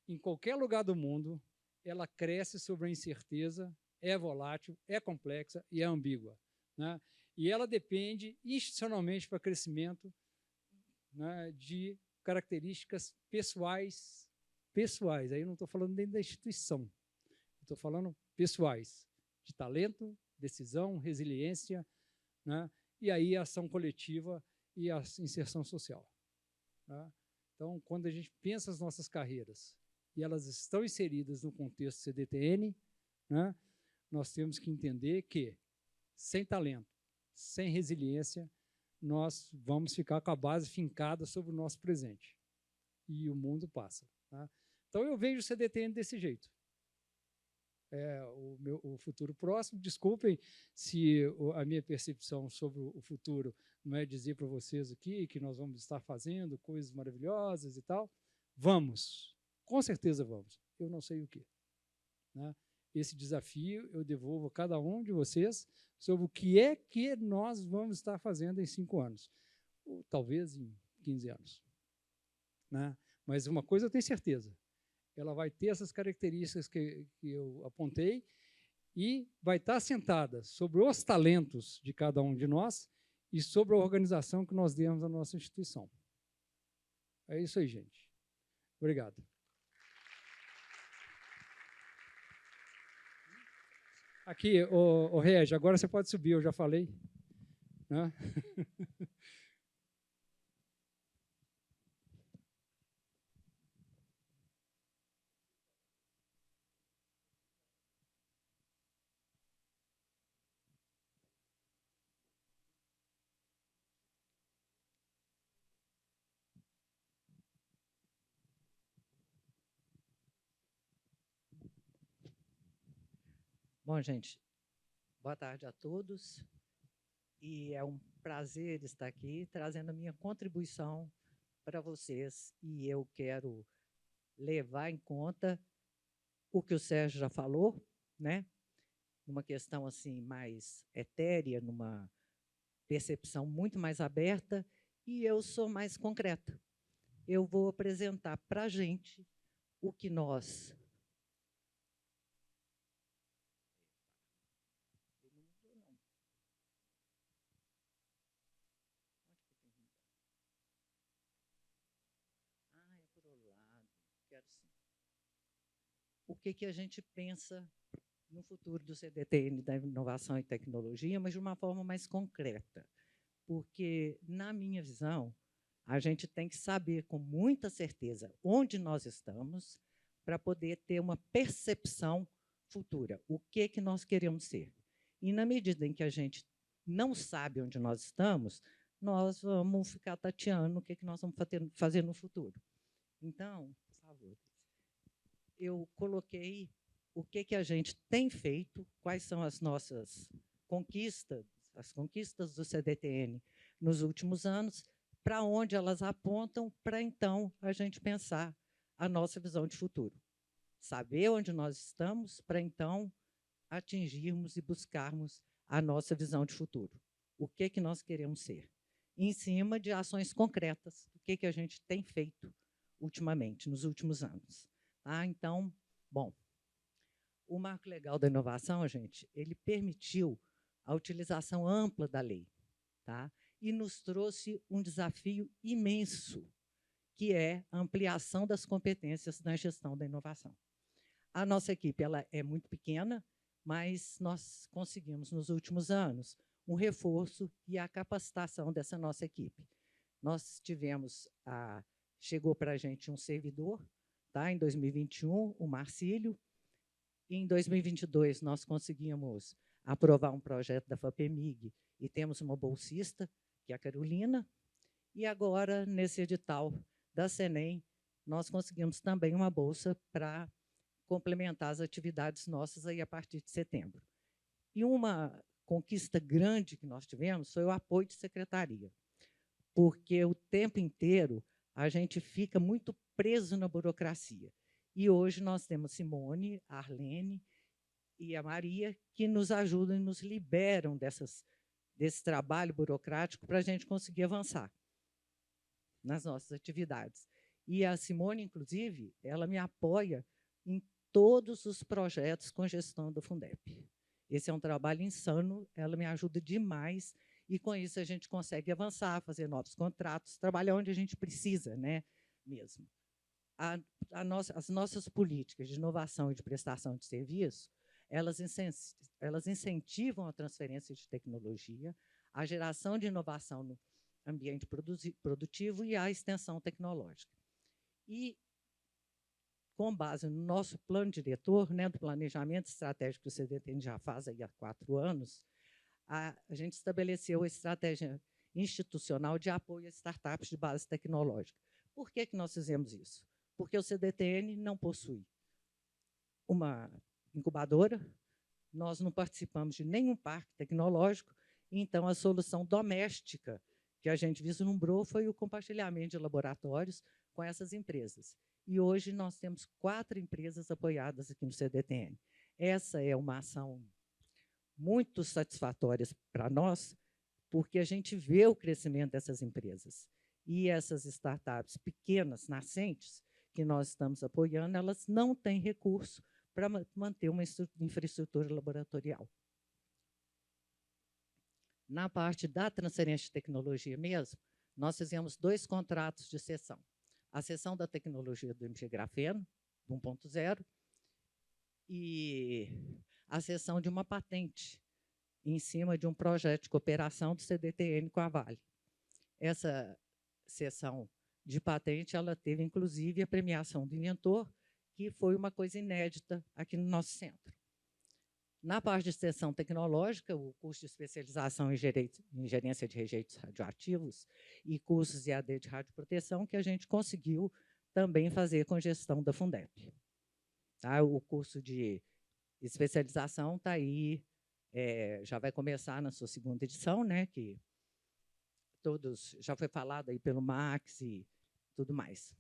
em qualquer lugar do mundo, ela cresce sobre a incerteza, é volátil, é complexa e é ambígua. Né? E ela depende institucionalmente para crescimento, né, de características pessoais, aí eu não estou falando dentro da instituição, estou falando pessoais, de talento, decisão, resiliência, né, e aí a ação coletiva e a inserção social. Né? Então, quando a gente pensa as nossas carreiras e elas estão inseridas no contexto CDTN, né, nós temos que entender que, sem talento, sem resiliência, nós vamos ficar com a base fincada sobre o nosso presente. E o mundo passa. Tá? Então, eu vejo o CDTN desse jeito. O futuro próximo, desculpem se a minha percepção sobre o futuro não é dizer para vocês aqui que nós vamos estar fazendo coisas maravilhosas e tal. Vamos, com certeza vamos. Eu não sei o quê. Né? Esse desafio eu devolvo a cada um de vocês sobre o que é que nós vamos estar fazendo em 5 anos, ou talvez em 15 anos. Né? Mas uma coisa eu tenho certeza, ela vai ter essas características que eu apontei e vai estar assentada sobre os talentos de cada um de nós e sobre a organização que nós demos à nossa instituição. É isso aí, gente. Obrigado. Aqui, o Regi, agora você pode subir, eu já falei. Né? Bom, gente, boa tarde a todos. E é um prazer estar aqui trazendo a minha contribuição para vocês. E eu quero levar em conta o que o Sérgio já falou, né? Numa questão assim mais etérea, numa percepção muito mais aberta, e eu sou mais concreta. Eu vou apresentar para a gente o que nós... O que a gente pensa no futuro do CDTN, da inovação e tecnologia, mas de uma forma mais concreta. Porque, na minha visão, a gente tem que saber com muita certeza onde nós estamos para poder ter uma percepção futura, o que nós queremos ser. E, na medida em que a gente não sabe onde nós estamos, nós vamos ficar tateando o que nós vamos fazer no futuro. Então, por favor, eu coloquei o que a gente tem feito, quais são as nossas conquistas, as conquistas do CDTN nos últimos anos, para onde elas apontam, para então a gente pensar a nossa visão de futuro. Saber onde nós estamos, para então atingirmos e buscarmos a nossa visão de futuro. O que nós queremos ser? Em cima de ações concretas, o que a gente tem feito ultimamente, nos últimos anos. Tá? Então, bom, o Marco Legal da Inovação, gente, ele permitiu a utilização ampla da lei, tá? E nos trouxe um desafio imenso, que é a ampliação das competências na gestão da inovação. A nossa equipe ela é muito pequena, mas nós conseguimos, nos últimos anos, um reforço e a capacitação dessa nossa equipe. Nós tivemos, chegou para a gente um servidor, tá? Em 2021, o Marcílio. Em 2022, nós conseguimos aprovar um projeto da FAPEMIG e temos uma bolsista, que é a Carolina, e agora, nesse edital da Senem, nós conseguimos também uma bolsa para complementar as atividades nossas aí a partir de setembro. E uma conquista grande que nós tivemos foi o apoio de secretaria, porque o tempo inteiro a gente fica muito preso na burocracia. E hoje nós temos Simone, a Arlene e a Maria, que nos ajudam e nos liberam desse trabalho burocrático para a gente conseguir avançar nas nossas atividades. E a Simone, inclusive, ela me apoia em todos os projetos com gestão do Fundep. Esse é um trabalho insano, ela me ajuda demais, e com isso a gente consegue avançar, fazer novos contratos, trabalhar onde a gente precisa, né, mesmo. As nossas políticas de inovação e de prestação de serviço, elas incentivam a transferência de tecnologia, a geração de inovação no ambiente produtivo e a extensão tecnológica. E, com base no nosso plano diretor, né, do planejamento estratégico que o CDTN já faz aí há 4 anos, a gente estabeleceu a estratégia institucional de apoio a startups de base tecnológica. Por que nós fizemos isso? Porque o CDTN não possui uma incubadora, nós não participamos de nenhum parque tecnológico, então a solução doméstica que a gente vislumbrou foi o compartilhamento de laboratórios com essas empresas. E hoje nós temos 4 empresas apoiadas aqui no CDTN. Essa é uma ação muito satisfatória para nós, porque a gente vê o crescimento dessas empresas. E essas startups pequenas, nascentes, que nós estamos apoiando, elas não têm recurso para manter uma infraestrutura laboratorial. Na parte da transferência de tecnologia mesmo, nós fizemos 2 contratos de cessão. A cessão da tecnologia do MG Grafeno, 1.0, e a cessão de uma patente em cima de um projeto de cooperação do CDTN com a Vale. Essa cessão de patente, ela teve, inclusive, a premiação do inventor, que foi uma coisa inédita aqui no nosso centro. Na parte de extensão tecnológica, o curso de especialização em gerência de rejeitos radioativos e cursos EAD de radioproteção, que a gente conseguiu também fazer com gestão da Fundep. Tá? O curso de Especialização está aí, já vai começar na sua segunda edição, né, que todos já foi falado aí pelo Max e tudo mais.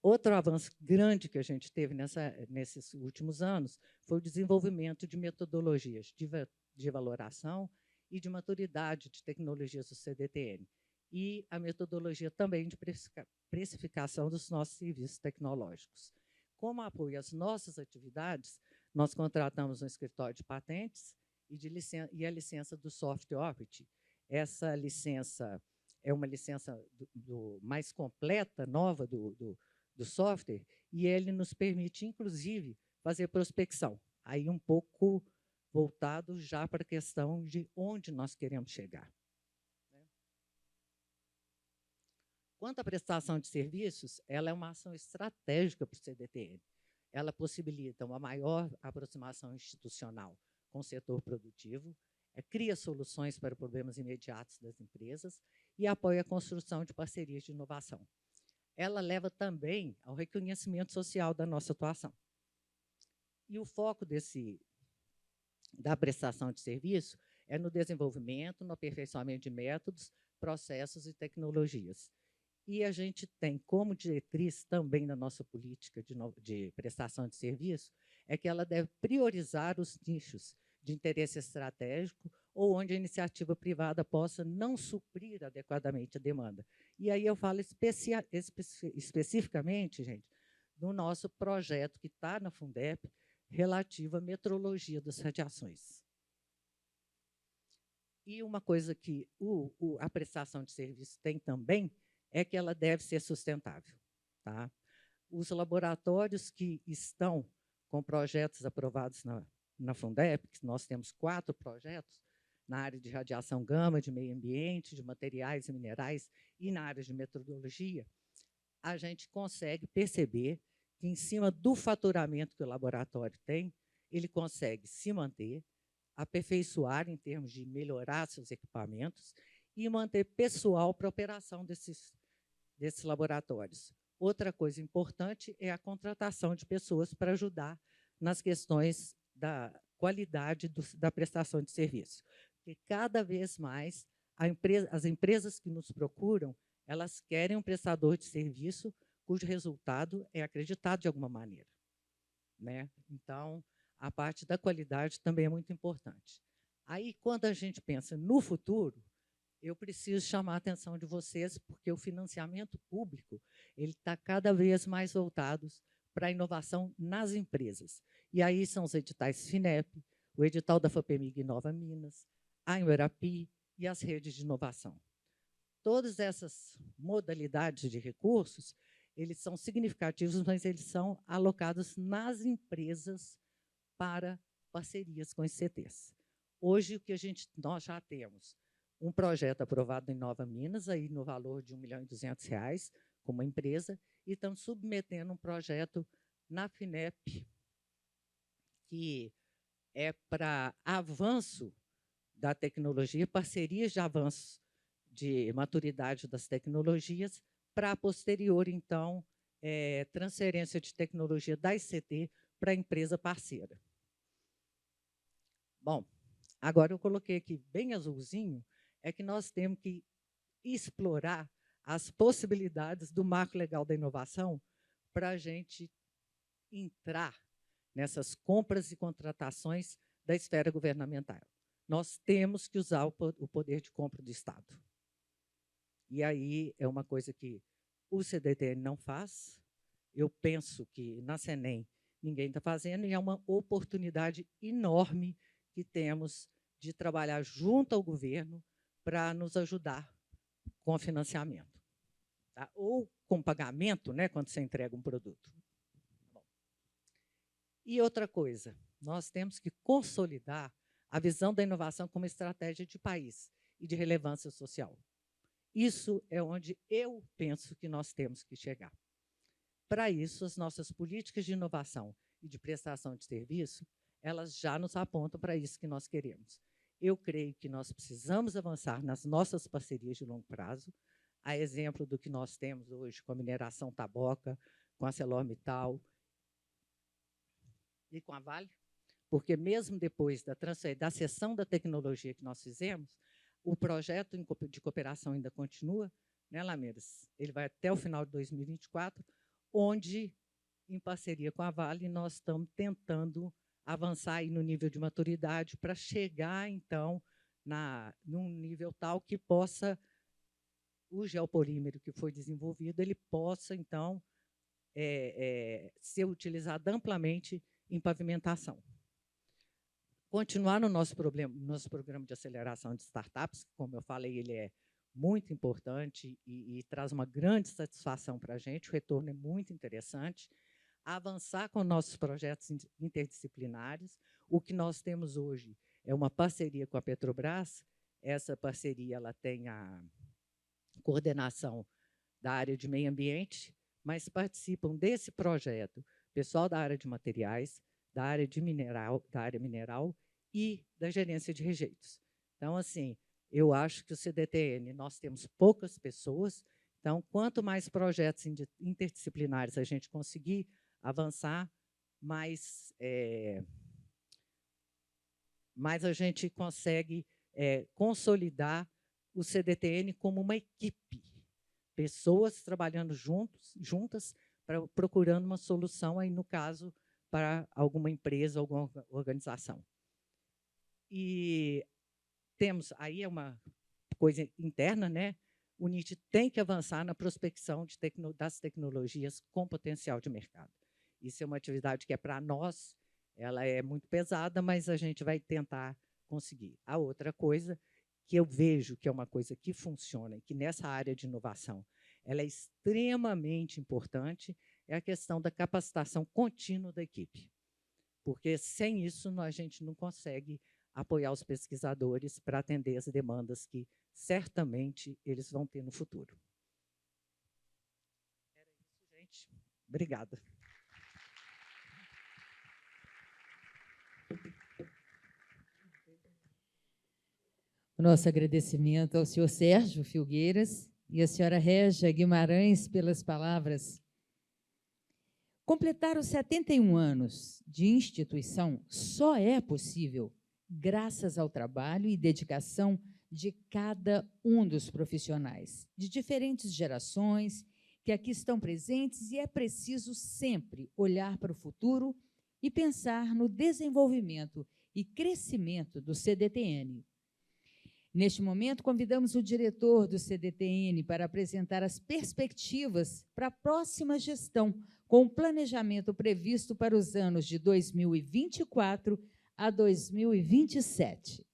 Outro avanço grande que a gente teve nesses últimos anos foi o desenvolvimento de metodologias de valoração e de maturidade de tecnologias do CDTN, e a metodologia também de precificação dos nossos serviços tecnológicos. Como apoio às nossas atividades, nós contratamos um escritório de patentes e a licença do Software Orbit. Essa licença é uma licença mais completa, nova do software, e ele nos permite, inclusive, fazer prospecção. Aí um pouco voltado já para a questão de onde nós queremos chegar. Quanto à prestação de serviços, ela é uma ação estratégica para o CDTN. Ela possibilita uma maior aproximação institucional com o setor produtivo, cria soluções para problemas imediatos das empresas e apoia a construção de parcerias de inovação. Ela leva também ao reconhecimento social da nossa atuação. E o foco da prestação de serviço é no desenvolvimento, no aperfeiçoamento de métodos, processos e tecnologias. E a gente tem como diretriz também na nossa política de prestação de serviço, é que ela deve priorizar os nichos de interesse estratégico ou onde a iniciativa privada possa não suprir adequadamente a demanda. E aí eu falo especificamente, gente, do nosso projeto que está na Fundep, relativo à metrologia das radiações. E uma coisa que a prestação de serviço tem também é que ela deve ser sustentável. Tá? Os laboratórios que estão com projetos aprovados na Fundep, nós temos 4 projetos na área de radiação gama, de meio ambiente, de materiais e minerais e na área de metodologia, a gente consegue perceber que, em cima do faturamento que o laboratório tem, ele consegue se manter, aperfeiçoar em termos de melhorar seus equipamentos e manter pessoal para a operação desses laboratórios. Outra coisa importante é a contratação de pessoas para ajudar nas questões da qualidade da prestação de serviço. Porque cada vez mais as empresas que nos procuram, elas querem um prestador de serviço cujo resultado é acreditado de alguma maneira. Né? Então, a parte da qualidade também é muito importante. Aí, quando a gente pensa no futuro, eu preciso chamar a atenção de vocês, porque o financiamento público está cada vez mais voltado para a inovação nas empresas. E aí são os editais FINEP, o edital da FAPEMIG Nova Minas, a Embrapi e as redes de inovação. Todas essas modalidades de recursos, eles são significativos, mas eles são alocados nas empresas para parcerias com os CTs. Hoje, nós já temos um projeto aprovado em Nova Minas, aí no valor de R$ 1.200.000, como empresa, e estamos submetendo um projeto na FINEP, que é para avanço da tecnologia, parcerias de avanço de maturidade das tecnologias, para a posterior, então, transferência de tecnologia da ICT para a empresa parceira. Bom, agora eu coloquei aqui bem azulzinho, é que nós temos que explorar as possibilidades do marco legal da inovação para a gente entrar nessas compras e contratações da esfera governamental. Nós temos que usar o poder de compra do Estado. E aí é uma coisa que o CDTN não faz, eu penso que na Senem ninguém está fazendo, e é uma oportunidade enorme que temos de trabalhar junto ao governo para nos ajudar com o financiamento. Tá? Ou com pagamento, né, quando você entrega um produto. Bom. E outra coisa, nós temos que consolidar a visão da inovação como estratégia de país e de relevância social. Isso é onde eu penso que nós temos que chegar. Para isso, as nossas políticas de inovação e de prestação de serviço, elas já nos apontam para isso que nós queremos. Eu creio que nós precisamos avançar nas nossas parcerias de longo prazo, a exemplo do que nós temos hoje com a mineração Taboca, com a ArcelorMittal e com a Vale, porque mesmo depois da cessão da tecnologia que nós fizemos, o projeto de cooperação ainda continua, né, Lameiras? Ele vai até o final de 2024, onde, em parceria com a Vale, nós estamos tentando avançar aí no nível de maturidade para chegar, então, num nível tal que possa, o geopolímero que foi desenvolvido, ele possa, então, ser utilizado amplamente em pavimentação. Continuar no nosso programa de aceleração de startups, que, como eu falei, ele é muito importante e traz uma grande satisfação para a gente, o retorno é muito interessante. Avançar com nossos projetos interdisciplinares. O que nós temos hoje é uma parceria com a Petrobras. Essa parceria ela tem a coordenação da área de meio ambiente, mas participam desse projeto pessoal da área de materiais, da área mineral e da gerência de rejeitos. Então, assim, eu acho que o CDTN, nós temos poucas pessoas, então, quanto mais projetos interdisciplinares a gente conseguir avançar, mais a gente consegue consolidar o CDTN como uma equipe, pessoas trabalhando juntas, procurando uma solução, aí, no caso, para alguma empresa, alguma organização. E temos, aí é uma coisa interna, né? O NIT tem que avançar na prospecção das tecnologias com potencial de mercado. Isso é uma atividade que para nós, ela é muito pesada, mas a gente vai tentar conseguir. A outra coisa que eu vejo que é uma coisa que funciona, e que nessa área de inovação ela é extremamente importante, é a questão da capacitação contínua da equipe. Porque sem isso a gente não consegue apoiar os pesquisadores para atender as demandas que certamente eles vão ter no futuro. Era isso, gente. Obrigada. O nosso agradecimento ao senhor Sérgio Filgueiras e à senhora Régia Guimarães pelas palavras. Completar os 71 anos de instituição só é possível graças ao trabalho e dedicação de cada um dos profissionais, de diferentes gerações, que aqui estão presentes, e é preciso sempre olhar para o futuro e pensar no desenvolvimento e crescimento do CDTN. Neste momento, convidamos o diretor do CDTN para apresentar as perspectivas para a próxima gestão, com o planejamento previsto para os anos de 2024 a 2027.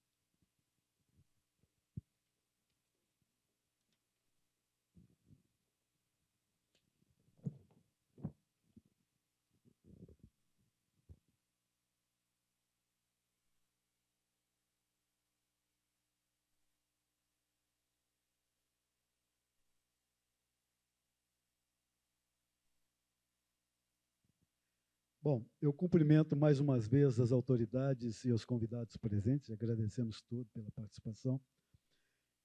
Bom, eu cumprimento mais uma vez as autoridades e os convidados presentes, agradecemos todos pela participação.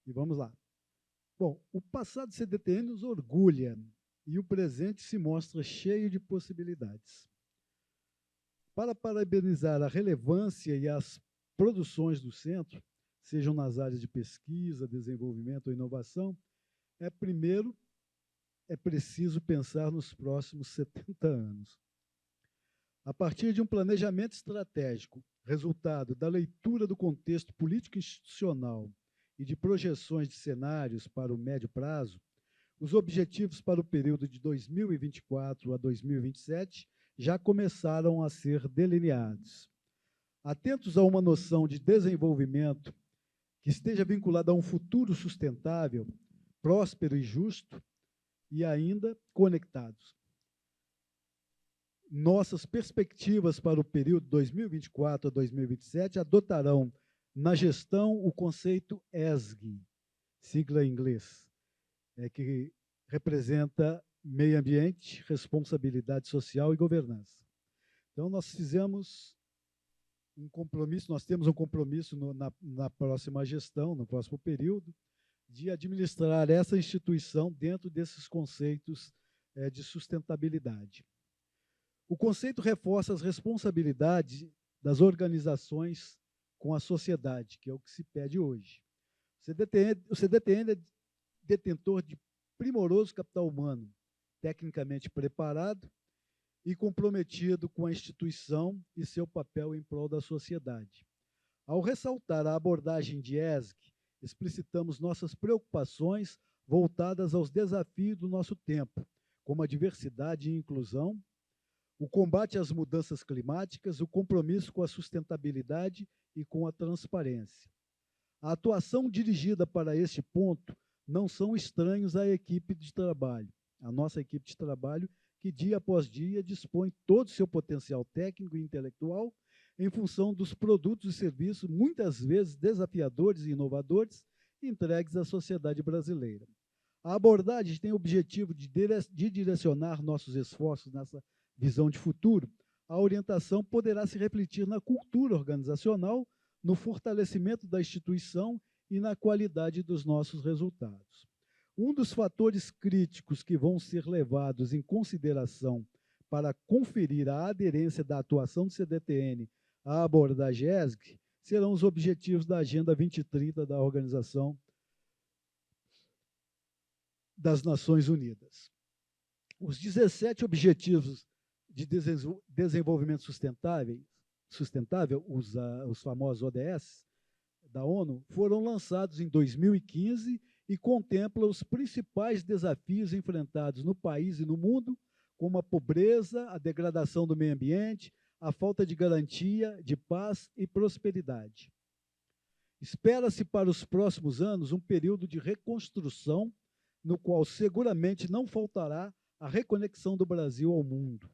E vamos lá. Bom, o passado CDTN nos orgulha e o presente se mostra cheio de possibilidades. Para parabenizar a relevância e as produções do centro, sejam nas áreas de pesquisa, desenvolvimento ou inovação, primeiro é preciso pensar nos próximos 70 anos. A partir de um planejamento estratégico, resultado da leitura do contexto político-institucional e de projeções de cenários para o médio prazo, os objetivos para o período de 2024 a 2027 já começaram a ser delineados. Atentos a uma noção de desenvolvimento que esteja vinculada a um futuro sustentável, próspero e justo, e ainda conectados. Nossas perspectivas para o período 2024 a 2027 adotarão na gestão o conceito ESG, sigla em inglês, que representa meio ambiente, responsabilidade social e governança. Então, nós fizemos um compromisso, nós temos um compromisso na próxima gestão, no próximo período, de administrar essa instituição dentro desses conceitos de sustentabilidade. O conceito reforça as responsabilidades das organizações com a sociedade, que é o que se pede hoje. O CDTN é detentor de primoroso capital humano, tecnicamente preparado e comprometido com a instituição e seu papel em prol da sociedade. Ao ressaltar a abordagem de ESG, explicitamos nossas preocupações voltadas aos desafios do nosso tempo, como a diversidade e inclusão, o combate às mudanças climáticas, o compromisso com a sustentabilidade e com a transparência. A atuação dirigida para este ponto não são estranhos à equipe de trabalho, a nossa equipe de trabalho, que dia após dia dispõe todo o seu potencial técnico e intelectual em função dos produtos e serviços, muitas vezes desafiadores e inovadores, entregues à sociedade brasileira. A abordagem tem o objetivo de direcionar nossos esforços nessa visão de futuro. A orientação poderá se refletir na cultura organizacional, no fortalecimento da instituição e na qualidade dos nossos resultados. Um dos fatores críticos que vão ser levados em consideração para conferir a aderência da atuação do CDTN à abordagem ESG serão os objetivos da Agenda 2030 da Organização das Nações Unidas. Os 17 Objetivos de Desenvolvimento Sustentável, os famosos ODS da ONU, foram lançados em 2015 e contemplam os principais desafios enfrentados no país e no mundo, como a pobreza, a degradação do meio ambiente, a falta de garantia de paz e prosperidade. Espera-se para os próximos anos um período de reconstrução, no qual seguramente não faltará a reconexão do Brasil ao mundo.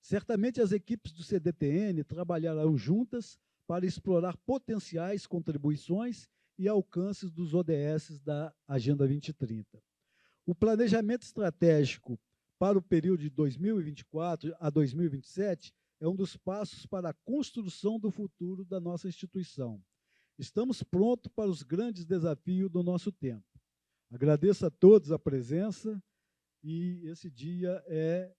Certamente as equipes do CDTN trabalharão juntas para explorar potenciais contribuições e alcances dos ODS da Agenda 2030. O planejamento estratégico para o período de 2024 a 2027 é um dos passos para a construção do futuro da nossa instituição. Estamos prontos para os grandes desafios do nosso tempo. Agradeço a todos a presença e esse dia é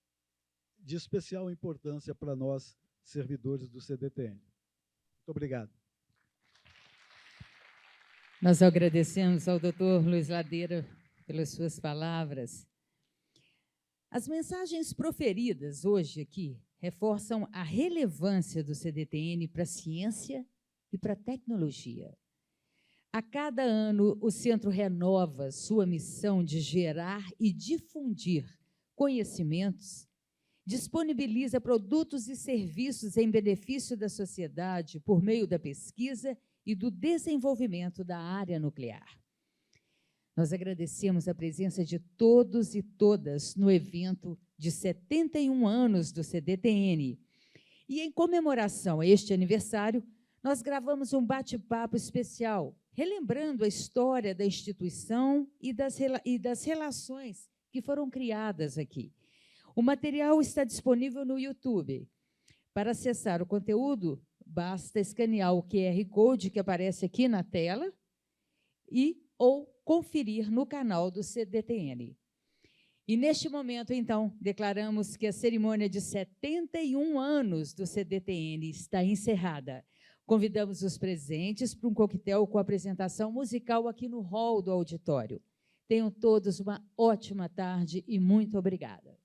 de especial importância para nós, servidores do CDTN. Muito obrigado. Nós agradecemos ao Dr. Luiz Ladeira pelas suas palavras. As mensagens proferidas hoje aqui reforçam a relevância do CDTN para a ciência e para a tecnologia. A cada ano, o Centro renova sua missão de gerar e difundir conhecimentos, disponibiliza produtos e serviços em benefício da sociedade por meio da pesquisa e do desenvolvimento da área nuclear. Nós agradecemos a presença de todos e todas no evento de 71 anos do CDTN. E, em comemoração a este aniversário, nós gravamos um bate-papo especial, relembrando a história da instituição e das relações que foram criadas aqui. O material está disponível no YouTube. Para acessar o conteúdo, basta escanear o QR Code que aparece aqui na tela ou conferir no canal do CDTN. E, neste momento, então, declaramos que a cerimônia de 71 anos do CDTN está encerrada. Convidamos os presentes para um coquetel com apresentação musical aqui no hall do auditório. Tenham todos uma ótima tarde e muito obrigada.